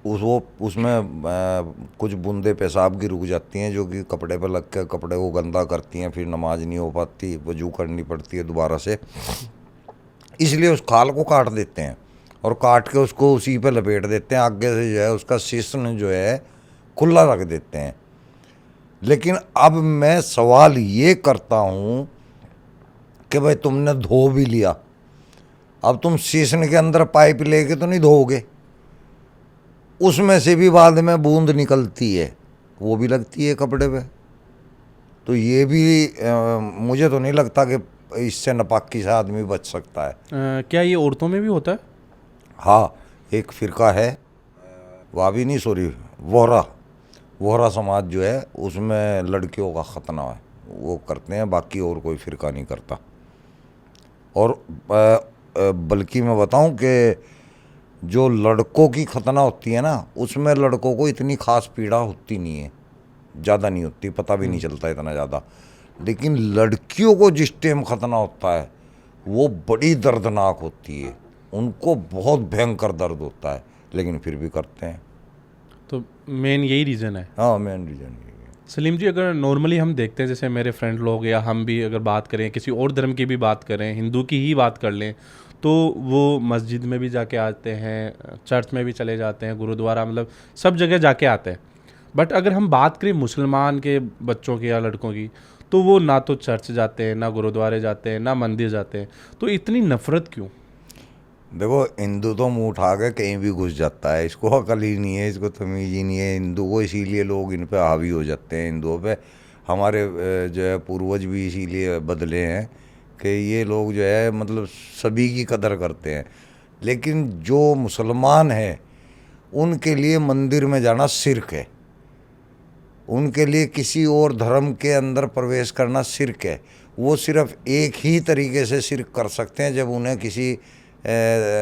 उसमें कुछ बूंदे पेशाब की रुक जाती हैं, जो कि कपड़े पर लग के कपड़े को गंदा करती हैं, फिर नमाज नहीं हो पाती, वजू करनी पड़ती है दोबारा से। इसलिए उस खाल को काट देते हैं और काट के उसको उसी पे लपेट देते हैं। आगे से जो है उसका शिश्न जो है खुला रख देते हैं। लेकिन अब मैं सवाल ये करता हूँ कि भाई तुमने धो भी लिया, अब तुम शिश्न के अंदर पाइप लेके तो नहीं धोओगे? उसमें से भी बाद में बूंद निकलती है, वो भी लगती है कपड़े पे। तो ये भी मुझे तो नहीं लगता कि इससे नापाकी से आदमी बच सकता है। क्या ये औरतों में भी होता है? हाँ, एक फ़िरका है, वाबी नहीं, सॉरी, वोहरा समाज जो है उसमें लड़कियों का खतना है, वो करते हैं, बाकी और कोई फ़िरका नहीं करता। और बल्कि मैं बताऊं कि जो लड़कों की खतना होती है ना, उसमें लड़कों को इतनी खास पीड़ा होती नहीं है, ज़्यादा नहीं होती, पता भी नहीं चलता इतना ज़्यादा। लेकिन लड़कियों को जिस टाइम खतना होता है वो बड़ी दर्दनाक होती है, उनको बहुत भयंकर दर्द होता है, लेकिन फिर भी करते हैं। तो मेन यही रीज़न है? हाँ, मेन रीज़न यही है। सलीम जी, अगर नॉर्मली हम देखते हैं, जैसे मेरे फ्रेंड लोग या हम भी अगर बात करें, किसी और धर्म की भी बात करें, हिंदू की ही बात कर लें, तो वो मस्जिद में भी जाके आते हैं, चर्च में भी चले जाते हैं, गुरुद्वारा, मतलब सब जगह जाके आते हैं। बट अगर हम बात करें मुसलमान के बच्चों की या लड़कों की, तो वो ना तो चर्च जाते हैं, ना गुरुद्वारे जाते हैं, ना मंदिर जाते हैं। तो इतनी नफ़रत क्यों? देखो, हिंदू तो मुंह उठा के कहीं भी घुस जाता है, इसको अकल ही नहीं है, इसको तमीज़ ही नहीं है हिंदू को, इसीलिए लोग इन पे हावी हो जाते हैं हिंदुओं पे। हमारे जो है पूर्वज भी इसीलिए बदले हैं कि ये लोग जो है मतलब सभी की कदर करते हैं। लेकिन जो मुसलमान है उनके लिए मंदिर में जाना शिर्क है। उनके लिए किसी और धर्म के अंदर प्रवेश करना शिर्क है। वो सिर्फ एक ही तरीके से शिर्क कर सकते हैं, जब उन्हें किसी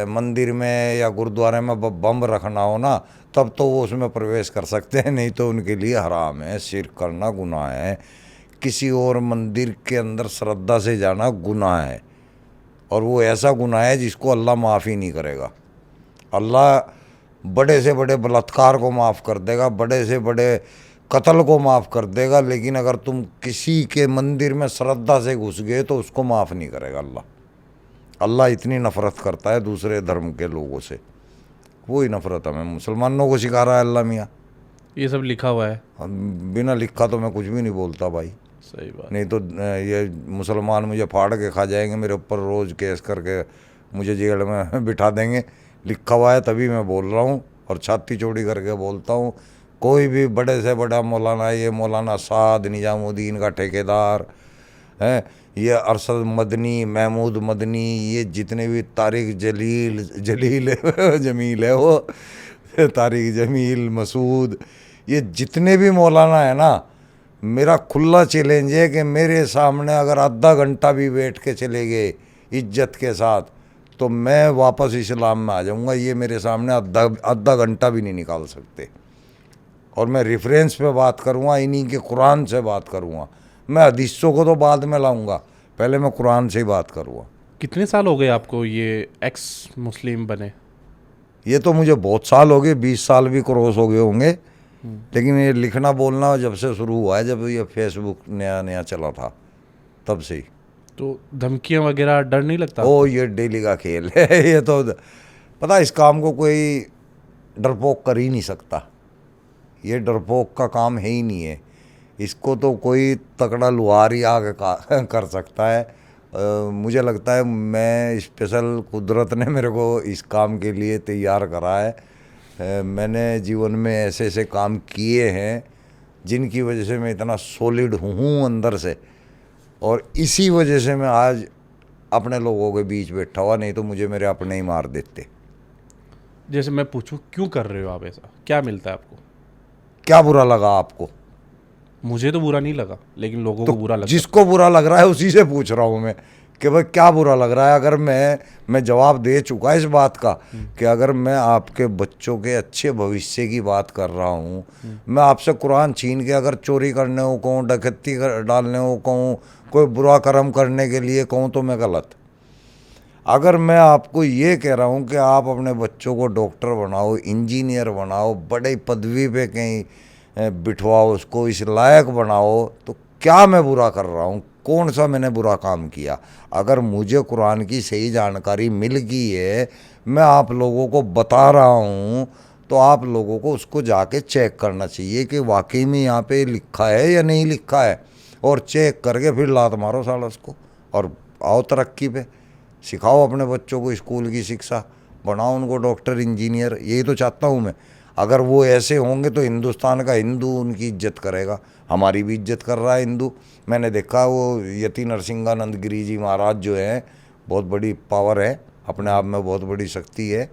मंदिर में या गुरुद्वारे में बम रखना हो ना, तब तो वो उसमें प्रवेश कर सकते हैं, नहीं तो उनके लिए हराम है, शिर्क करना गुनाह है। किसी और मंदिर के अंदर श्रद्धा से जाना गुनाह है, और वो ऐसा गुनाह है जिसको अल्लाह माफ़ ही नहीं करेगा। अल्लाह बड़े से बड़े बलात्कार को माफ़ कर देगा, बड़े से बड़े कत्ल को माफ़ कर देगा, लेकिन अगर तुम किसी के मंदिर में श्रद्धा से घुस गए तो उसको माफ़ नहीं करेगा अल्लाह। अल्लाह इतनी नफ़रत करता है दूसरे धर्म के लोगों से, वही नफ़रत हमें मुसलमानों को सिखा रहा है अल्लाह मियाँ। ये सब लिखा हुआ है? बिना लिखा तो मैं कुछ भी नहीं बोलता भाई। सही बात। नहीं तो ये मुसलमान मुझे फाड़ के खा जाएंगे, मेरे ऊपर रोज़ केस करके मुझे जेल में बिठा देंगे। लिखा हुआ है तभी मैं बोल रहा हूँ, और छाती चौड़ी करके बोलता हूँ। कोई भी बड़े से बड़ा मौलाना, ये मौलाना साद निजामुद्दीन का ठेकेदार है, ये अरशद मदनी, महमूद मदनी, ये जितने भी तारिक जलील जमील है वो, तारिक जमील मसूद, ये जितने भी मौलाना है ना, मेरा खुला चैलेंज है कि मेरे सामने अगर आधा घंटा भी बैठ के चले गए इज्जत के साथ, तो मैं वापस इस्लाम में आ जाऊंगा। ये मेरे सामने आधा घंटा भी नहीं निकाल सकते। और मैं रेफरेंस पे बात करूँगा, इन्हीं के कुरान से बात करूँगा। मैं हदीसों को तो बाद में लाऊंगा, पहले मैं कुरान से ही बात करूँगा। कितने साल हो गए आपको ये एक्स मुस्लिम बने? ये तो मुझे बहुत साल हो गए, 20 साल भी क्रॉस हो गए होंगे। लेकिन ये लिखना बोलना जब से शुरू हुआ है, जब ये फेसबुक नया नया चला था, तब से ही। तो धमकियाँ वगैरह, डर नहीं लगता? ओ ये डेली का खेल है ये तो पता, इस काम को कोई डरपोक कर ही नहीं सकता। ये डरपोक का काम है ही नहीं है। इसको तो कोई तकड़ा लुहार ही आगे कर सकता है। मुझे लगता है मैं स्पेशल कुदरत ने मेरे को इस काम के लिए तैयार करा है। मैंने जीवन में ऐसे ऐसे काम किए हैं जिनकी वजह से मैं इतना सॉलिड हूँ अंदर से, और इसी वजह से मैं आज अपने लोगों के बीच बैठा हुआ, नहीं तो मुझे मेरे अपने ही मार देते। जैसे मैं पूछूं क्यों कर रहे हो आप ऐसा, क्या मिलता है आपको? क्या बुरा लगा आपको? मुझे तो बुरा नहीं लगा, लेकिन लोगों तो को बुरा लगा। जिसको बुरा लग रहा है उसी से पूछ रहा हूँ मैं कि भाई क्या बुरा लग रहा है। अगर मैं जवाब दे चुका इस बात का कि अगर मैं आपके बच्चों के अच्छे भविष्य की बात कर रहा हूँ, मैं आपसे कुरान छीन के अगर चोरी करने को कहूँ, डकैती डालने को कहूँ, कोई बुरा कर्म करने के लिए कहूँ, तो मैं गलत। अगर मैं आपको ये कह रहा हूँ कि आप अपने बच्चों को डॉक्टर बनाओ, इंजीनियर बनाओ, बड़े पदवी पे कहीं बिठवाओ, उसको इस लायक बनाओ, तो क्या मैं बुरा कर रहा हूँ? कौन सा मैंने बुरा काम किया? अगर मुझे कुरान की सही जानकारी मिल गई है, मैं आप लोगों को बता रहा हूँ, तो आप लोगों को उसको जाके चेक करना चाहिए कि वाकई में यहाँ पे लिखा है या नहीं लिखा है, और चेक करके फिर लात मारो साला उसको, और आओ तरक्की पे। सिखाओ अपने बच्चों को स्कूल की शिक्षा, बनाओ उनको डॉक्टर, इंजीनियर। यही तो चाहता हूँ मैं। अगर वो ऐसे होंगे तो हिंदुस्तान का हिंदू उनकी इज्जत करेगा। हमारी भी इज्जत कर रहा है हिंदू। मैंने देखा वो यति नरसिंहानंद गिरी जी महाराज जो हैं, बहुत बड़ी पावर है, अपने आप में बहुत बड़ी शक्ति है।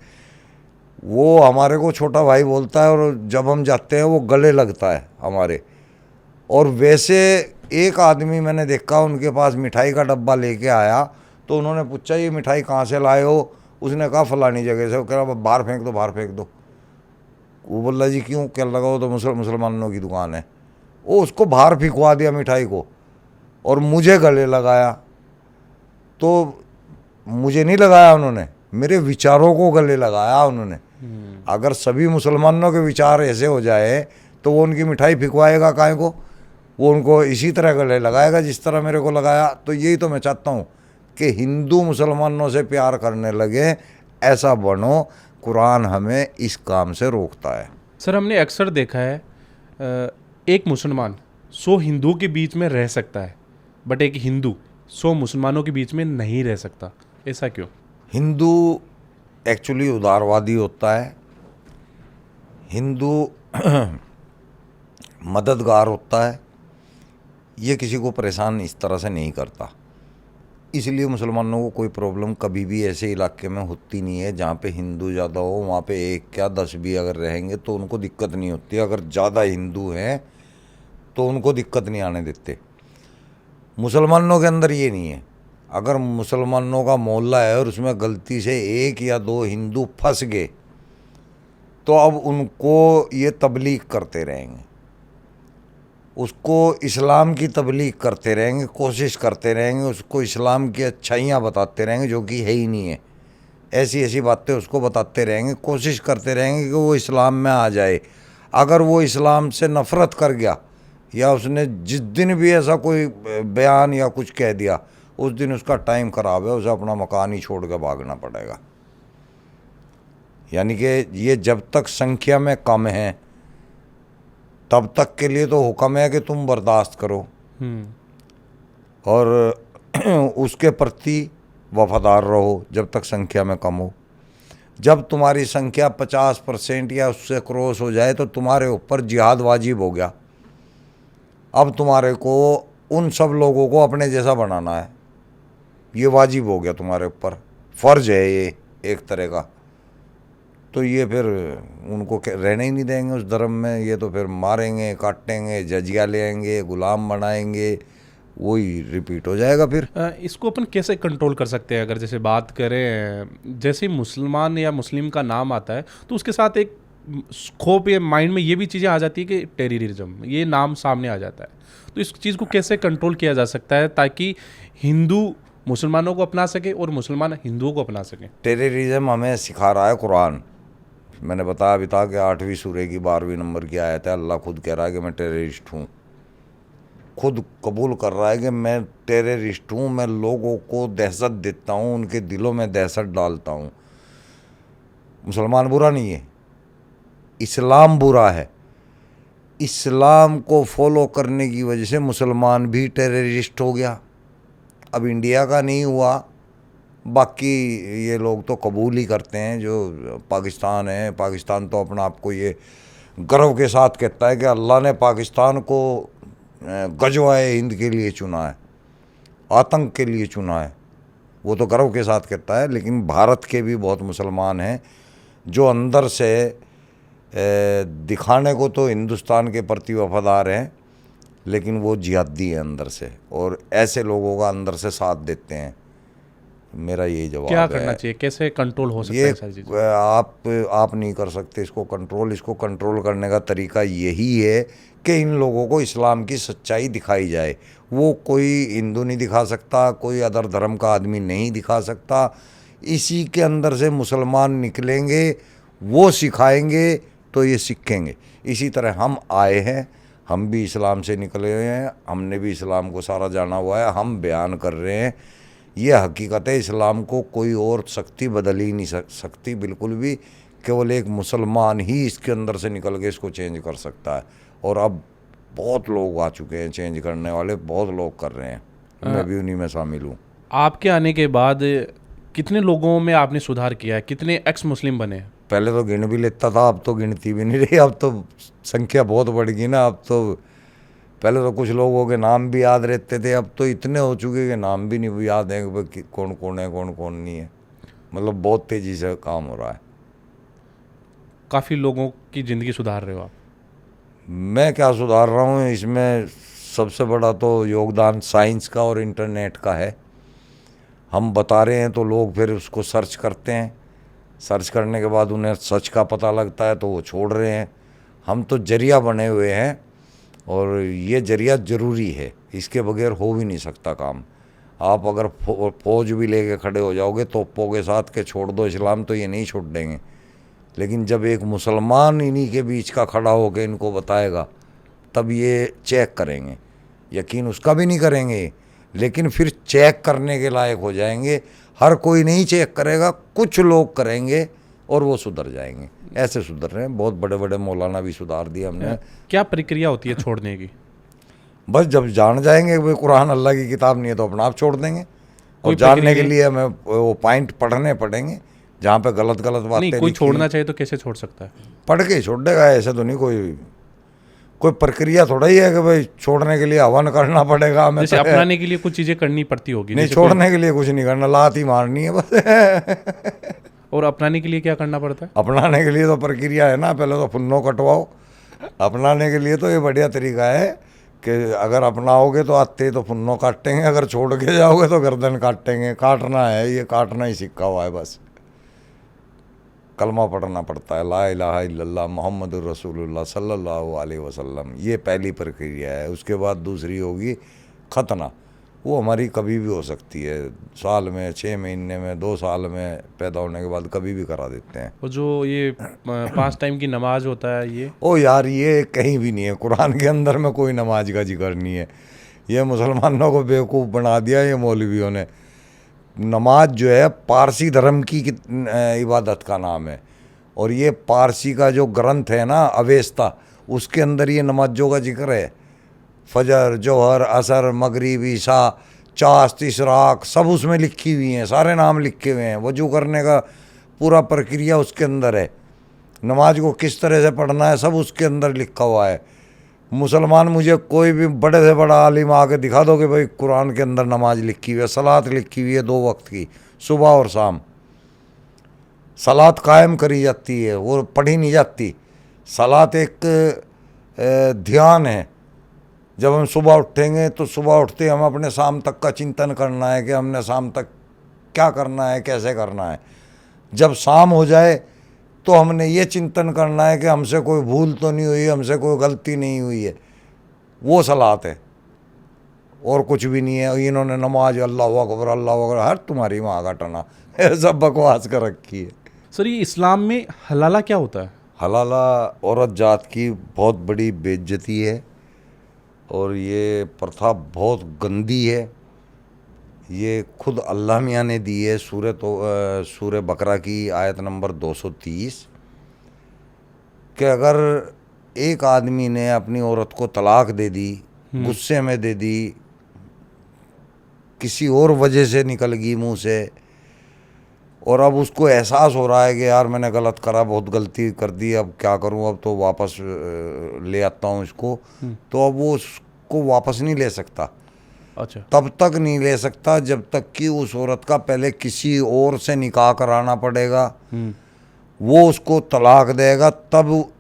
वो हमारे को छोटा भाई बोलता है, और जब हम जाते हैं वो गले लगता है हमारे। और वैसे एक आदमी मैंने देखा, उनके पास मिठाई का डब्बा लेके आया, तो उन्होंने पूछा ये मिठाई कहाँ से लाए हो? उसने कहा फलानी जगह से। वो कह रहा बाहर फेंक दो, बाहर फेंक दो। वो बोला जी क्यों, क्या लगा? वो तो मुसलमानों की दुकान है। वो उसको बाहर फेंकवा दिया मिठाई को, और मुझे गले लगाया। तो मुझे नहीं लगाया उन्होंने, मेरे विचारों को गले लगाया उन्होंने। अगर सभी मुसलमानों के विचार ऐसे हो जाए तो वो उनकी मिठाई फेंकवाएगा काहे को? वो उनको इसी तरह गले लगाएगा जिस तरह मेरे को लगाया। तो यही तो मैं चाहता हूँ कि हिंदू मुसलमानों से प्यार करने लगे, ऐसा बनो। कुरान हमें इस काम से रोकता है। सर, हमने अक्सर देखा है एक मुसलमान 100 हिंदुओं के बीच में रह सकता है, बट एक हिंदू 100 मुसलमानों के बीच में नहीं रह सकता। ऐसा क्यों? हिंदू एक्चुअली उदारवादी होता है, हिंदू मददगार होता है, ये किसी को परेशान इस तरह से नहीं करता। इसलिए मुसलमानों को कोई प्रॉब्लम कभी भी ऐसे इलाके में होती नहीं है जहाँ पे हिंदू ज़्यादा हो। वहाँ पे 1 क्या 10 भी अगर रहेंगे तो उनको दिक्कत नहीं होती। अगर ज़्यादा हिंदू हैं तो उनको दिक्कत नहीं आने देते। मुसलमानों के अंदर ये नहीं है। अगर मुसलमानों का मोहल्ला है और उसमें गलती से 1 या 2 हिंदू फंस गए तो अब उनको ये तबलीग करते रहेंगे, उसको इस्लाम की तबलीग करते रहेंगे, कोशिश करते रहेंगे, उसको इस्लाम की अच्छाइयाँ बताते रहेंगे जो कि है ही नहीं है। ऐसी ऐसी बातें उसको बताते रहेंगे, कोशिश करते रहेंगे कि वो इस्लाम में आ जाए। अगर वो इस्लाम से नफ़रत कर गया या उसने जिस दिन भी ऐसा कोई बयान या कुछ कह दिया उस दिन उसका टाइम ख़राब है, उसे अपना मकान ही छोड़ के भागना पड़ेगा। यानी कि ये जब तक संख्या में कम है तब तक के लिए तो हुक्म है कि तुम बर्दाश्त करो और उसके प्रति वफादार रहो जब तक संख्या में कम हो। जब तुम्हारी संख्या 50% या उससे क्रॉस हो जाए तो तुम्हारे ऊपर जिहाद वाजिब हो गया। अब तुम्हारे को उन सब लोगों को अपने जैसा बनाना है, ये वाजिब हो गया तुम्हारे ऊपर, फ़र्ज है ये एक तरह का। तो ये फिर उनको रहने ही नहीं देंगे उस धर्म में, ये तो फिर मारेंगे, काटेंगे, जजिया ले आएंगे, गुलाम बनाएंगे, वही रिपीट हो जाएगा फिर। इसको अपन कैसे कंट्रोल कर सकते हैं? अगर जैसे बात करें, जैसे मुसलमान या मुस्लिम का नाम आता है तो उसके साथ एक खोप या माइंड में ये भी चीज़ें आ जाती है कि टेररिज्म, ये नाम सामने आ जाता है। तो इस चीज़ को कैसे कंट्रोल किया जा सकता है ताकि हिंदू मुसलमानों को अपना सके और मुसलमान हिंदुओं को अपना सकें? टेररिज्म हमें सिखा रहा है कुरान। मैंने बताया अभी था कि 8वीं सूरह की 12वीं नंबर की आयत है। अल्लाह खुद कह रहा है कि मैं टेररिस्ट हूँ, खुद कबूल कर रहा है कि मैं टेररिस्ट हूँ, मैं लोगों को दहशत देता हूँ, उनके दिलों में दहशत डालता हूँ। मुसलमान बुरा नहीं है, इस्लाम बुरा है। इस्लाम को फॉलो करने की वजह से मुसलमान भी टेररिस्ट हो गया। अब इंडिया का नहीं हुआ, बाकी ये लोग तो कबूल ही करते हैं। जो पाकिस्तान है, पाकिस्तान तो अपना आप को ये गर्व के साथ कहता है कि अल्लाह ने पाकिस्तान को गजवाए हिंद के लिए चुना है, आतंक के लिए चुना है, वो तो गर्व के साथ कहता है। लेकिन भारत के भी बहुत मुसलमान हैं जो अंदर से दिखाने को तो हिंदुस्तान के प्रति वफादार हैं, लेकिन वो जिहादी है अंदर से, और ऐसे लोगों का अंदर से साथ देते हैं। मेरा यही जवाब है। क्या करना चाहिए, कैसे कंट्रोल हो सकता है सारी चीज़ें? आप नहीं कर सकते इसको कंट्रोल। इसको कंट्रोल करने का तरीका यही है कि इन लोगों को इस्लाम की सच्चाई दिखाई जाए। वो कोई हिंदू नहीं दिखा सकता, कोई अदर धर्म का आदमी नहीं दिखा सकता। इसी के अंदर से मुसलमान निकलेंगे, वो सिखाएंगे तो ये सीखेंगे। इसी तरह हम आए हैं, हम भी इस्लाम से निकले हुए हैं, हमने भी इस्लाम को सारा जाना हुआ है, हम बयान कर रहे हैं। ये हकीकत है, इस्लाम को कोई और शक्ति बदल ही नहीं सकती बिल्कुल भी। केवल एक मुसलमान ही इसके अंदर से निकल के इसको चेंज कर सकता है। और अब बहुत लोग आ चुके हैं चेंज करने वाले, बहुत लोग कर रहे हैं, मैं भी उन्हीं में शामिल हूँ। आपके आने के बाद कितने लोगों में आपने सुधार किया है? कितने एक्स मुस्लिम बने? पहले तो गिन भी लेता था, अब तो गिनती भी नहीं रही। अब तो संख्या बहुत बढ़ गई ना। अब तो पहले तो कुछ लोगों के नाम भी याद रहते थे, अब तो इतने हो चुके कि नाम भी नहीं याद है कि कौन कौन है, कौन कौन नहीं है। मतलब बहुत तेज़ी से काम हो रहा है। काफ़ी लोगों की ज़िंदगी सुधार रहे हो आप। मैं क्या सुधार रहा हूँ इसमें? सबसे बड़ा तो योगदान साइंस का और इंटरनेट का है। हम बता रहे हैं तो लोग फिर उसको सर्च करते हैं, सर्च करने के बाद उन्हें सच का पता लगता है तो वो छोड़ रहे हैं। हम तो जरिया बने हुए हैं और ये जरिया ज़रूरी है, इसके बगैर हो भी नहीं सकता काम। आप अगर फौज भी लेके खड़े हो जाओगे तोपों के साथ के छोड़ दो इस्लाम, तो ये नहीं छोड़ देंगे। लेकिन जब एक मुसलमान इन्हीं के बीच का खड़ा होकर इनको बताएगा तब ये चेक करेंगे। यकीन उसका भी नहीं करेंगे, लेकिन फिर चेक करने के लायक हो जाएंगे। हर कोई नहीं चेक करेगा, कुछ लोग करेंगे और वो सुधर जाएंगे। ऐसे सुधर रहे हैं, बहुत बड़े बड़े मौलाना भी सुधार दिए हमने। क्या प्रक्रिया होती है छोड़ने की? बस जब जान जाएंगे भाई कुरान अल्लाह की किताब नहीं है तो अपना आप छोड़ देंगे। और जानने के लिए हमें वो पॉइंट पढ़ने पड़ेंगे जहाँ पे गलत बातें नहीं, कोई छोड़ना चाहिए तो कैसे छोड़ सकता है? पढ़ के छोड़ देगा। ऐसे तो नहीं, कोई प्रक्रिया थोड़ा ही है कि भाई छोड़ने के लिए हवन करना पड़ेगा हमें। जैसे अपनाने के लिए कुछ चीज़ें करनी पड़ती होगी। नहीं, छोड़ने के लिए कुछ नहीं करना, लात ही मारनी है बस। और अपनाने के लिए क्या करना पड़ता है? अपनाने के लिए तो प्रक्रिया है ना, पहले तो फुन्नो कटवाओ। अपनाने के लिए तो ये बढ़िया तरीका है कि अगर अपनाओगे तो आते तो फुन्नो काटेंगे, अगर छोड़ के जाओगे तो गर्दन काटेंगे। काटना है, ये काटना ही सीखा हुआ है बस। कलमा पढ़ना पड़ता है, ला इलाहा इल्लल्लाह मुहम्मदुर रसूलुल्लाह सल्लल्लाहु अलैहि वसल्लम, ये पहली प्रक्रिया है। उसके बाद दूसरी होगी खतना, वो हमारी कभी भी हो सकती है, साल में, 6 महीने में, 2 साल में, पैदा होने के बाद कभी भी करा देते हैं। और जो ये 5 टाइम की नमाज होता है ये ओ यार, ये कहीं भी नहीं है, कुरान के अंदर में कोई नमाज का जिक्र नहीं है। ये मुसलमानों को बेवकूफ़ बना दिया ये मौलवियों ने। नमाज जो है पारसी धर्म की इबादत का नाम है, और ये पारसी का जो ग्रंथ है ना अवेस्ता, उसके अंदर ये नमाजों का जिक्र है। फजर, जोहर, असर, मगरिब, ईशा, चाश्त, इशराक, सब उसमें लिखी हुई हैं, सारे नाम लिखे हुए हैं। वजू करने का पूरा प्रक्रिया उसके अंदर है, नमाज को किस तरह से पढ़ना है सब उसके अंदर लिखा हुआ है। मुसलमान मुझे कोई भी बड़े से बड़ा आलिम आके दिखा दो कि भाई कुरान के अंदर नमाज लिखी हुई है, सलात लिखी हुई है 2 वक्त की, सुबह और शाम। सलात कायम करी जाती है, वो पढ़ी नहीं जाती। सलात एक ध्यान है। जब हम सुबह उठेंगे तो सुबह उठते हम अपने शाम तक का चिंतन करना है कि हमने शाम तक क्या करना है, कैसे करना है। जब शाम हो जाए तो हमने ये चिंतन करना है कि हमसे कोई भूल तो नहीं हुई, हमसे कोई गलती नहीं हुई है। वो सलात है, और कुछ भी नहीं है। इन्होंने नमाज अल्लाह अकबर हर तुम्हारी माँ का टना सब बकवास कर रखी है। सर ये इस्लाम में हलाला क्या होता है? हलाला औरत जात की बहुत बड़ी बेइज्जती है, और ये प्रथा बहुत गंदी है। ये खुद अल्लाह मियाँ ने दी है। सूरह बकरा की आयत नंबर 230 कि अगर एक आदमी ने अपनी औरत को तलाक दे दी, गुस्से में दे दी, किसी और वजह से निकल गई मुंह से, और अब उसको एहसास हो रहा है कि यार मैंने गलत करा, बहुत गलती कर दी, अब क्या करूं, अब तो वापस ले आता हूं इसको, तो अब वो उसको वापस नहीं ले सकता। अच्छा। तब तक नहीं ले सकता जब तक कि उस औरत का पहले किसी और से निकाह कराना पड़ेगा, वो उसको तलाक देगा, तब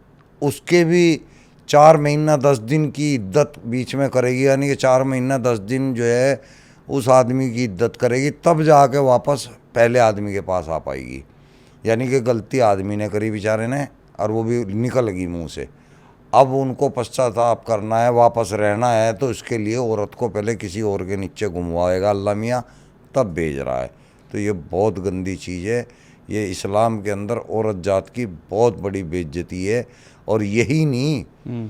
उसके भी 4 महीना 10 दिन की इद्दत बीच में करेगी, यानी कि 4 महीना 10 दिन जो है उस आदमी की इद्दत करेगी, तब जाके वापस पहले आदमी के पास आ पाएगी। यानी कि गलती आदमी ने करी बेचारे ने, और वो भी निकल गई मुंह से। अब उनको पश्चाताप करना है, वापस रहना है, तो इसके लिए औरत को पहले किसी और के नीचे घुमवाएगा अल्लाह मियाँ, तब भेज रहा है। तो ये बहुत गंदी चीज़ है। ये इस्लाम के अंदर औरत जात की बहुत बड़ी बेइज्जती है। और यही नहीं,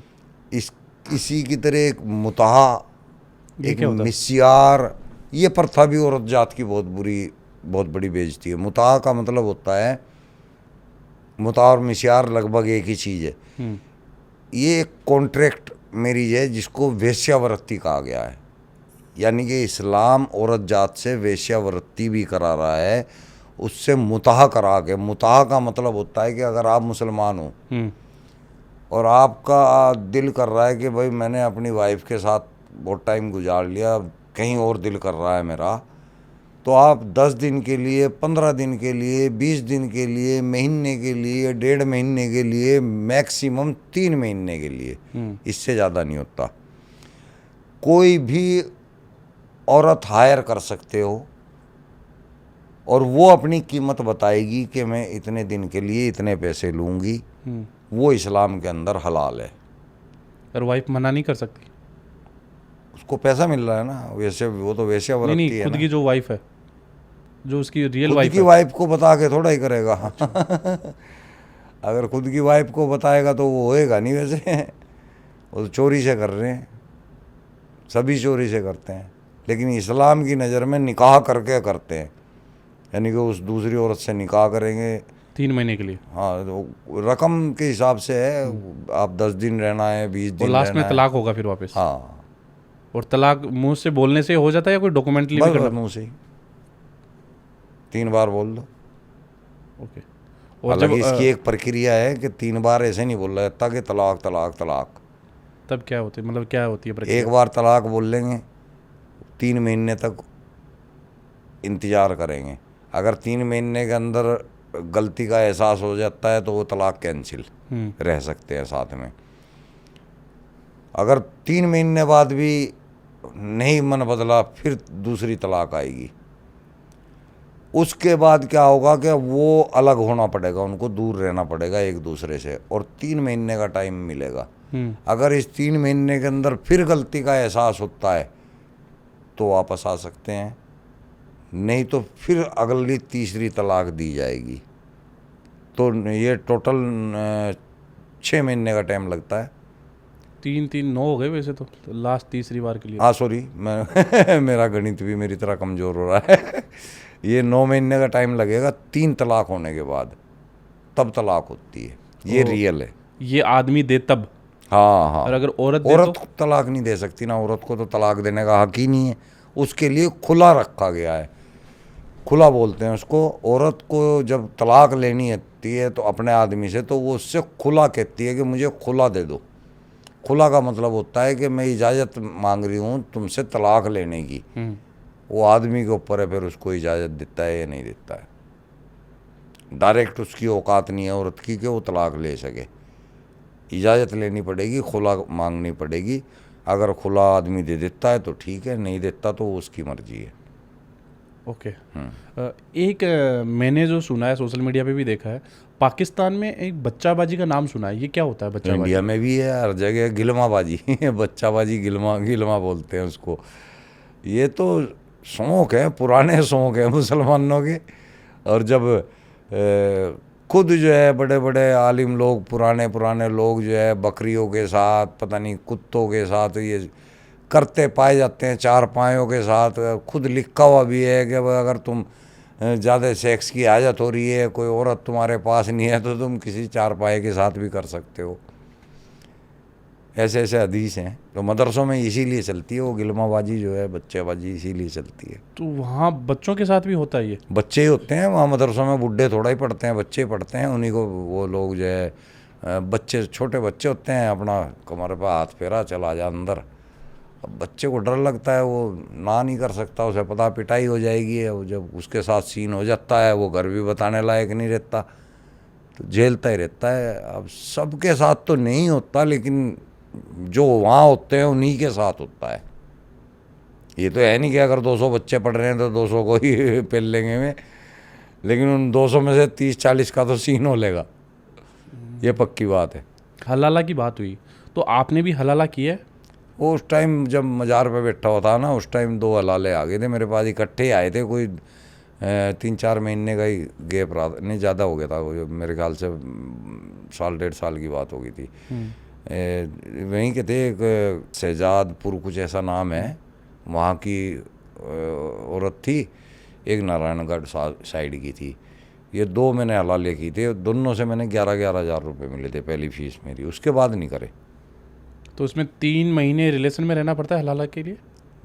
इसी की तरह एक मुताहा, एक मिस्यार, ये प्रथा भी औरत जात की बहुत बड़ी बेइज्जती है। मुताहा का मतलब होता है, मुताहा और मिस्यार लगभग एक ही चीज़ है। ये एक कॉन्ट्रैक्ट मैरिज है जिसको वेश्यावृत्ति कहा गया है। यानी कि इस्लाम औरत जात से वेश्यावृत्ति भी करा रहा है, उससे मुताहा करा के। मुताहा का मतलब होता है कि अगर आप मुसलमान हो और आपका दिल कर रहा है कि भाई मैंने अपनी वाइफ के साथ बहुत टाइम गुजार लिया, कहीं और दिल कर रहा है मेरा, तो आप 10 दिन के लिए, 15 दिन के लिए, 20 दिन के लिए, महीने के लिए, 1.5 महीने के लिए, मैक्सिमम 3 महीने के लिए, इससे ज़्यादा नहीं होता। कोई भी औरत हायर कर सकते हो, और वो अपनी कीमत बताएगी कि मैं इतने दिन के लिए इतने पैसे लूँगी। वो इस्लाम के अंदर हलाल है। और वाइफ मना नहीं कर सकती? उसको पैसा मिल रहा है ना, वैसे वो तो वेश्यावृत्ति है। खुद की जो वाइफ है, जो उसकी रियल वाइफ, खुद की वाइफ को बता के थोड़ा ही करेगा। अगर खुद की वाइफ को बताएगा तो वो होएगा नहीं। वैसे वो तो चोरी से कर रहे हैं, सभी चोरी से करते हैं, लेकिन इस्लाम की नज़र में निकाह करके करते हैं। यानी कि उस दूसरी औरत से निकाह करेंगे 3 महीने के लिए। हाँ, तो रकम के हिसाब से है। आप 10 दिन रहना है, 20 दिन, और लास्ट में तलाक होगा फिर वापस? हाँ। और तलाक मुंह से बोलने से हो जाता है या कोई डॉक्यूमेंटली भी करना? मुंह से ही 3 बार बोल दो। ओके। और हालांकि इसकी एक प्रक्रिया है कि 3 बार ऐसे नहीं बोल रहा था कि तलाक तलाक तलाक। तब क्या होती है, मतलब क्या होती है प्रक्रिया? एक बार तलाक बोल लेंगे, 3 महीने तक इंतज़ार करेंगे। अगर 3 महीने के अंदर गलती का एहसास हो जाता है तो वो तलाक कैंसिल, रह सकते हैं साथ में। अगर 3 महीने बाद भी नहीं मन बदला फिर दूसरी तलाक आएगी। उसके बाद क्या होगा कि वो अलग होना पड़ेगा, उनको दूर रहना पड़ेगा एक दूसरे से, और 3 महीने का टाइम मिलेगा। अगर इस 3 महीने के अंदर फिर गलती का एहसास होता है तो वापस आ सकते हैं, नहीं तो फिर अगली तीसरी तलाक दी जाएगी। तो ये टोटल 6 महीने का टाइम लगता है। 3 हो गए वैसे तो लास्ट तीसरी बार के लिए। हाँ सॉरी, मैं मेरा गणित भी मेरी तरह कमज़ोर हो रहा है। ये 9 महीने का टाइम लगेगा 3 तलाक होने के बाद, तब तलाक होती है। ये रियल है। ये आदमी दे तब। हाँ हाँ। और अगर औरत दे औरत तो? को तलाक नहीं दे सकती ना, औरत को तो तलाक देने का हक ही नहीं है। उसके लिए खुला रखा गया है, खुला बोलते हैं उसको। औरत को जब तलाक लेनी होती है तो अपने आदमी से, तो वो उससे खुला कहती है कि मुझे खुला दे दो। खुला का मतलब होता है कि मैं इजाज़त मांग रही हूँ तुमसे तलाक लेने की। वो आदमी के ऊपर है फिर उसको इजाज़त देता है या नहीं देता है। डायरेक्ट उसकी औकात नहीं है औरत की कि वो तलाक ले सके। इजाज़त लेनी पड़ेगी, खुला मांगनी पड़ेगी। अगर खुला आदमी दे देता है तो ठीक है, नहीं देता तो उसकी मर्जी है। ओके। एक मैंने जो सुना है, सोशल मीडिया पे भी देखा है, पाकिस्तान में एक बच्चाबाजी का नाम सुना है। ये क्या होता है बच्चाबाजी? इंडिया में भी है, हर जगह गिलमाबाजी बच्चाबाजी, गिलमा बोलते हैं उसको। ये तो शौक़ है, पुराने शौक़ है मुसलमानों के। और जब खुद जो है बड़े बड़े आलिम लोग, पुराने लोग जो है बकरियों के साथ, पता नहीं कुत्तों के साथ ये करते पाए जाते हैं, 4 पायों के साथ। खुद लिखा हुआ भी है कि अगर तुम ज़्यादा सेक्स की हाजत हो रही है, कोई औरत तुम्हारे पास नहीं है, तो तुम किसी 4 पाए के साथ भी कर सकते हो। ऐसे ऐसे हदीस हैं। तो मदरसों में इसीलिए चलती है वो गिलमाबाजी जो है, बच्चेबाजी इसीलिए चलती है। तो वहाँ बच्चों के साथ भी होता है ये? बच्चे ही होते हैं वहाँ मदरसों में, बुढ़े थोड़ा ही पढ़ते हैं, बच्चे पढ़ते हैं। उन्हीं को वो लोग जो है बच्चे, छोटे बच्चे होते हैं, अपना कमर पर हाथ फेरा, चला जा अंदर। अब बच्चे को डर लगता है, वो ना नहीं कर सकता, उसे पता पिटाई हो जाएगी। और जब उसके साथ सीन हो जाता है, वो घर भी बताने लायक नहीं रहता, तो झेलता ही रहता है। अब सबके साथ तो नहीं होता, लेकिन जो वहाँ होते हैं उन्हीं के साथ होता है। ये तो है नहीं कि अगर 200 बच्चे पढ़ रहे हैं तो 200 को ही पेल लेंगे में, लेकिन उन 200 में से 30-40 का तो सीन हो लेगा, ये पक्की बात है। हलाला की बात हुई तो आपने भी हलाला किया है? वो उस टाइम जब मज़ार पे बैठा हुआ था ना, उस टाइम 2 हलाले आ गए थे मेरे पास, इकट्ठे आए थे। कोई 3-4 महीने का ही गैप रहा, नहीं ज़्यादा हो गया था वो, मेरे ख्याल से 1.5 साल की बात हो गई थी। वहीं के थे, एक शहजादपुर कुछ ऐसा नाम है, वहाँ की औरत थी, एक नारायणगढ़ साइड की थी। ये 2 मैंने हलाले की थे, दोनों से मैंने 11-11 हज़ार रुपये मिले थे पहली फीस मेरी। उसके बाद नहीं करे। तो उसमें 3 महीने रिलेशन में रहना पड़ता है हलाला के लिए?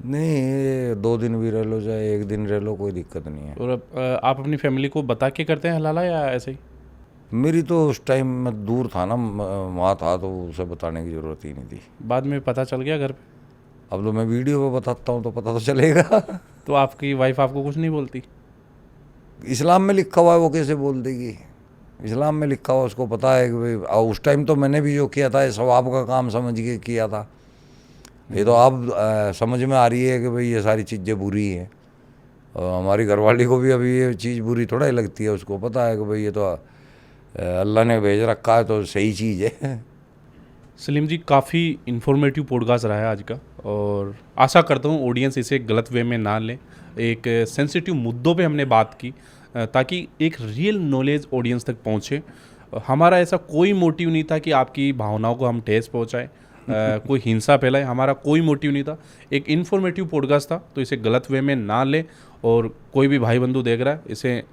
नहीं, 2 दिन भी रह लो चाहे 1 दिन रह लो, कोई दिक्कत नहीं है। और आप अपनी फैमिली को बता के करते हैं हलाला या ऐसे ही? मेरी तो उस टाइम में दूर था ना, वहाँ था, तो उसे बताने की ज़रूरत ही नहीं थी। बाद में पता चल गया घर पे? अब तो मैं वीडियो पे बताता हूँ तो पता तो चलेगा। तो आपकी वाइफ आपको कुछ नहीं बोलती? इस्लाम में लिखा हुआ है, वो कैसे बोल देगी? इस्लाम में लिखा हुआ, उसको पता है कि भाई। और उस टाइम तो मैंने भी जो किया था, ये सवाब का काम समझ के किया था। ये तो अब समझ में आ रही है कि भाई ये सारी चीज़ें बुरी हैं। और हमारी घरवाली को भी अभी ये चीज़ बुरी थोड़ा ही लगती है, उसको पता है कि भाई ये तो अल्लाह ने भेज रखा है तो सही चीज़ है। सलीम जी, काफ़ी इन्फॉर्मेटिव पॉडकास्ट रहा है आज का, और आशा करता हूँ ऑडियंस इसे गलत वे में ना लें। एक सेंसिटिव मुद्दों पे हमने बात की ताकि एक रियल नॉलेज ऑडियंस तक पहुँचे। हमारा ऐसा कोई मोटिव नहीं था कि आपकी भावनाओं को हम ठेस पहुँचाएं, कोई हिंसा फैलाए, हमारा कोई मोटिव नहीं था। एक इन्फॉर्मेटिव पॉडकास्ट था, तो इसे गलत वे में ना ले। और कोई भी भाई बंधु देख रहा है, इसे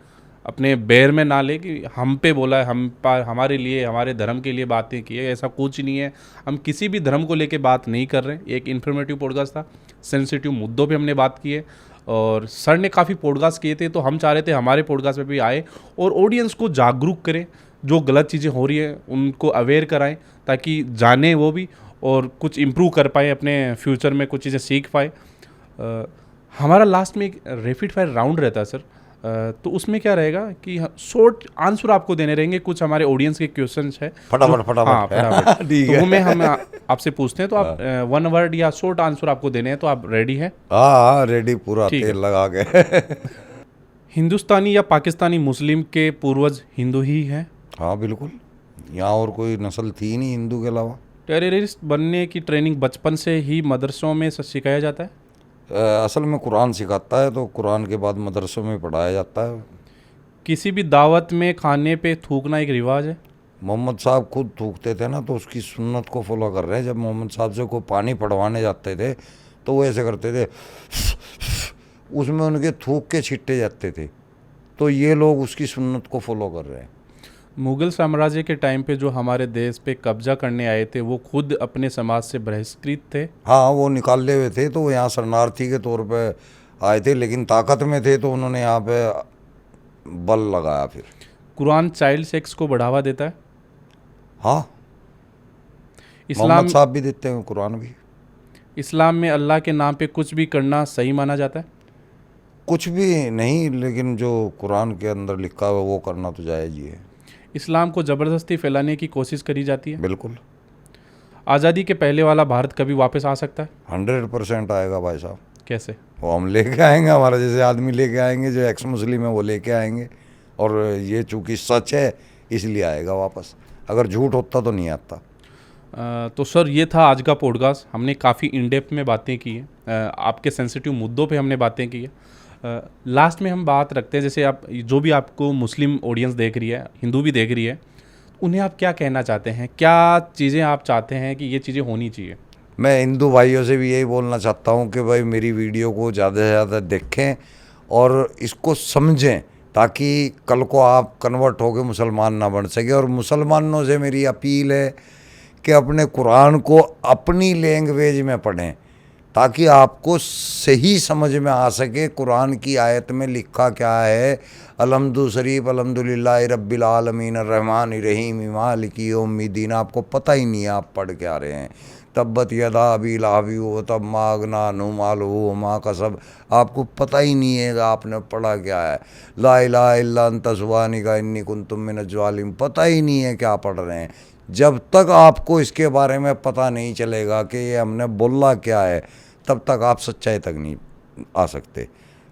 अपने बैर में ना ले कि हम पे बोला है, हमारे लिए, हमारे धर्म के लिए बातें की है। ऐसा कुछ नहीं है, हम किसी भी धर्म को लेके बात नहीं कर रहे हैं। एक इन्फॉर्मेटिव पॉडकास्ट था, सेंसिटिव मुद्दों पे हमने बात की है। और सर ने काफ़ी पॉडकास्ट किए थे, तो हम चाह रहे थे हमारे पॉडकास्ट पे भी आए और ऑडियंस को जागरूक करें, जो गलत चीज़ें हो रही है उनको अवेयर कराएं, ताकि जाने वो भी और कुछ इम्प्रूव कर पाए, अपने फ्यूचर में कुछ चीज़ें सीख पाए। हमारा लास्ट में एक रैपिड फायर राउंड रहता है सर, तो उसमें क्या रहेगा कि शॉर्ट आंसर आपको देने रहेंगे, कुछ हमारे ऑडियंस के क्वेश्चंस है फटाफट हाँ फटाफट फटाफट ठीक तो है। वो मैं हम आपसे पूछते हैं, तो आप 1 वर्ड या शॉर्ट आंसर आपको देने हैं, तो आप रेडी हैं? हाँ रेडी, पूरा ठीक है। तेल लगा के हिंदुस्तानी या पाकिस्तानी मुस्लिम के पूर्वज हिंदू ही हैं? हाँ बिल्कुल, यहाँ और कोई नस्ल थी नहीं हिंदू के अलावा। टेररिस्ट बनने की ट्रेनिंग बचपन से ही मदरसों में सिखाया जाता है? असल में कुरान सिखाता है, तो कुरान के बाद मदरसों में पढ़ाया जाता है। किसी भी दावत में खाने पे थूकना एक रिवाज है? मोहम्मद साहब खुद थूकते थे ना, तो उसकी सुन्नत को फॉलो कर रहे हैं। जब मोहम्मद साहब से कोई पानी पढ़वाने जाते थे तो वो ऐसे करते थे, उसमें उनके थूक के छिट्टे जाते थे, तो ये लोग उसकी सुन्नत को फॉलो कर रहे हैं। मुगल साम्राज्य के टाइम पे जो हमारे देश पे कब्जा करने आए थे, वो खुद अपने समाज से बहिष्कृत थे? हाँ वो निकाले हुए थे, तो वो यहाँ शरणार्थी के तौर पे आए थे, लेकिन ताकत में थे तो उन्होंने यहाँ पे बल लगाया फिर। कुरान चाइल्ड सेक्स को बढ़ावा देता है? हाँ इस्लाम मोहम्मद साहब भी देते हैं, कुरान भी। इस्लाम में अल्लाह के नाम पे कुछ भी करना सही माना जाता है? कुछ भी नहीं, लेकिन जो कुरान के अंदर लिखा हुआ है वो करना तो जायज़ ही है। इस्लाम को ज़बरदस्ती फैलाने की कोशिश करी जाती है? बिल्कुल। आज़ादी के पहले वाला भारत कभी वापस आ सकता है? 100% आएगा भाई साहब। कैसे? वो हम लेके आएंगे, हमारा जैसे आदमी लेके आएंगे, जो एक्स मुस्लिम है वो लेके आएंगे, और ये चूँकि सच है इसलिए आएगा वापस, अगर झूठ होता तो नहीं आता। तो सर ये था आज का पॉडकास्ट। हमने काफ़ी इन डेप्थ में बातें की हैं, आपके सेंसिटिव मुद्दों पे हमने बातें की है। लास्ट में हम बात रखते हैं, जैसे आप जो भी आपको मुस्लिम ऑडियंस देख रही है, हिंदू भी देख रही है, उन्हें आप क्या कहना चाहते हैं? क्या चीज़ें आप चाहते हैं कि ये चीज़ें होनी चाहिए? मैं हिंदू भाइयों से भी यही बोलना चाहता हूँ कि भाई मेरी वीडियो को ज़्यादा से ज़्यादा देखें और इसको समझें, ताकि कल को आप कन्वर्ट होकर मुसलमान ना बन सके। और मुसलमानों से मेरी अपील है कि अपने कुरान को अपनी लैंग्वेज में पढ़ें, ताकि आपको सही समझ में आ सके कुरान की आयत में लिखा क्या है। अलहम्दु शरीफ अलहम्दुलिल्लाह रब्बिल आलमीन अर्रहमान रहीम मालिकी यौमिद्दीन, आपको पता ही नहीं है आप पढ़ के आ रहे हैं। तब्बत यदा अबी लाहबी व तब मागना नु मालहू मा कसब, आपको पता ही नहीं है कि आपने पढ़ा क्या है। ला इलाहा इल्ला अंता सुब्हानका इन्नी कुन्तु मिनज़ ज़ालिमीन, पता ही नहीं है क्या पढ़ रहे हैं। जब तक आपको इसके बारे में पता नहीं चलेगा कि ये हमने बोला क्या है, तब तक आप सच्चाई तक नहीं आ सकते।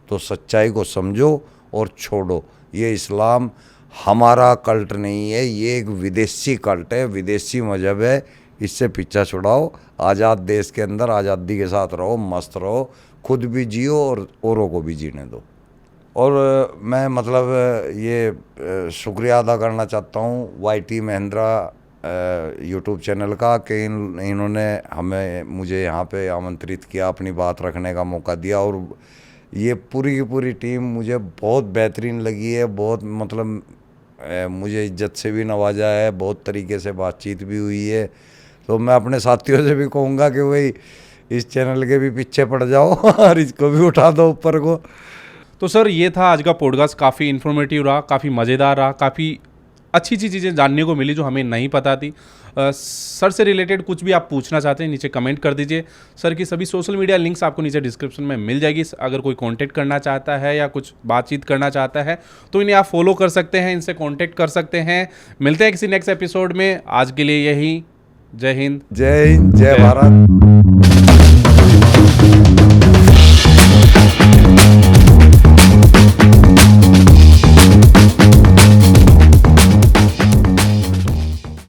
तो सच्चाई को समझो और छोड़ो। ये इस्लाम हमारा कल्ट नहीं है, ये एक विदेशी कल्ट है, विदेशी मजहब है। इससे पीछा छुड़ाओ, आज़ाद देश के अंदर आज़ादी के साथ रहो, मस्त रहो, खुद भी जियो और औरों को भी जीने दो। और मैं मतलब ये शुक्रिया अदा करना चाहता हूँ YT महेंद्रा यूट्यूब चैनल का, कि इन्होंने मुझे यहाँ पे आमंत्रित किया, अपनी बात रखने का मौका दिया। और ये पूरी की पूरी टीम मुझे बहुत बेहतरीन लगी है, बहुत मतलब मुझे इज्जत से भी नवाजा है, बहुत तरीके से बातचीत भी हुई है। तो मैं अपने साथियों से भी कहूँगा कि भाई इस चैनल के भी पीछे पड़ जाओ और इसको भी उठा दो ऊपर को। तो सर ये था आज का पॉडकास्ट, काफ़ी इन्फॉर्मेटिव रहा, काफ़ी मज़ेदार रहा, काफ़ी अच्छी अच्छी चीज़ें जानने को मिली जो हमें नहीं पता थी। सर से रिलेटेड कुछ भी आप पूछना चाहते हैं नीचे कमेंट कर दीजिए। सर की सभी सोशल मीडिया लिंक्स आपको नीचे डिस्क्रिप्शन में मिल जाएगी। अगर कोई कांटेक्ट करना चाहता है या कुछ बातचीत करना चाहता है तो इन्हें आप फॉलो कर सकते हैं, इनसे कांटेक्ट कर सकते हैं। मिलते हैं किसी नेक्स्ट एपिसोड में। आज के लिए यही। जय हिंद, जय भारत।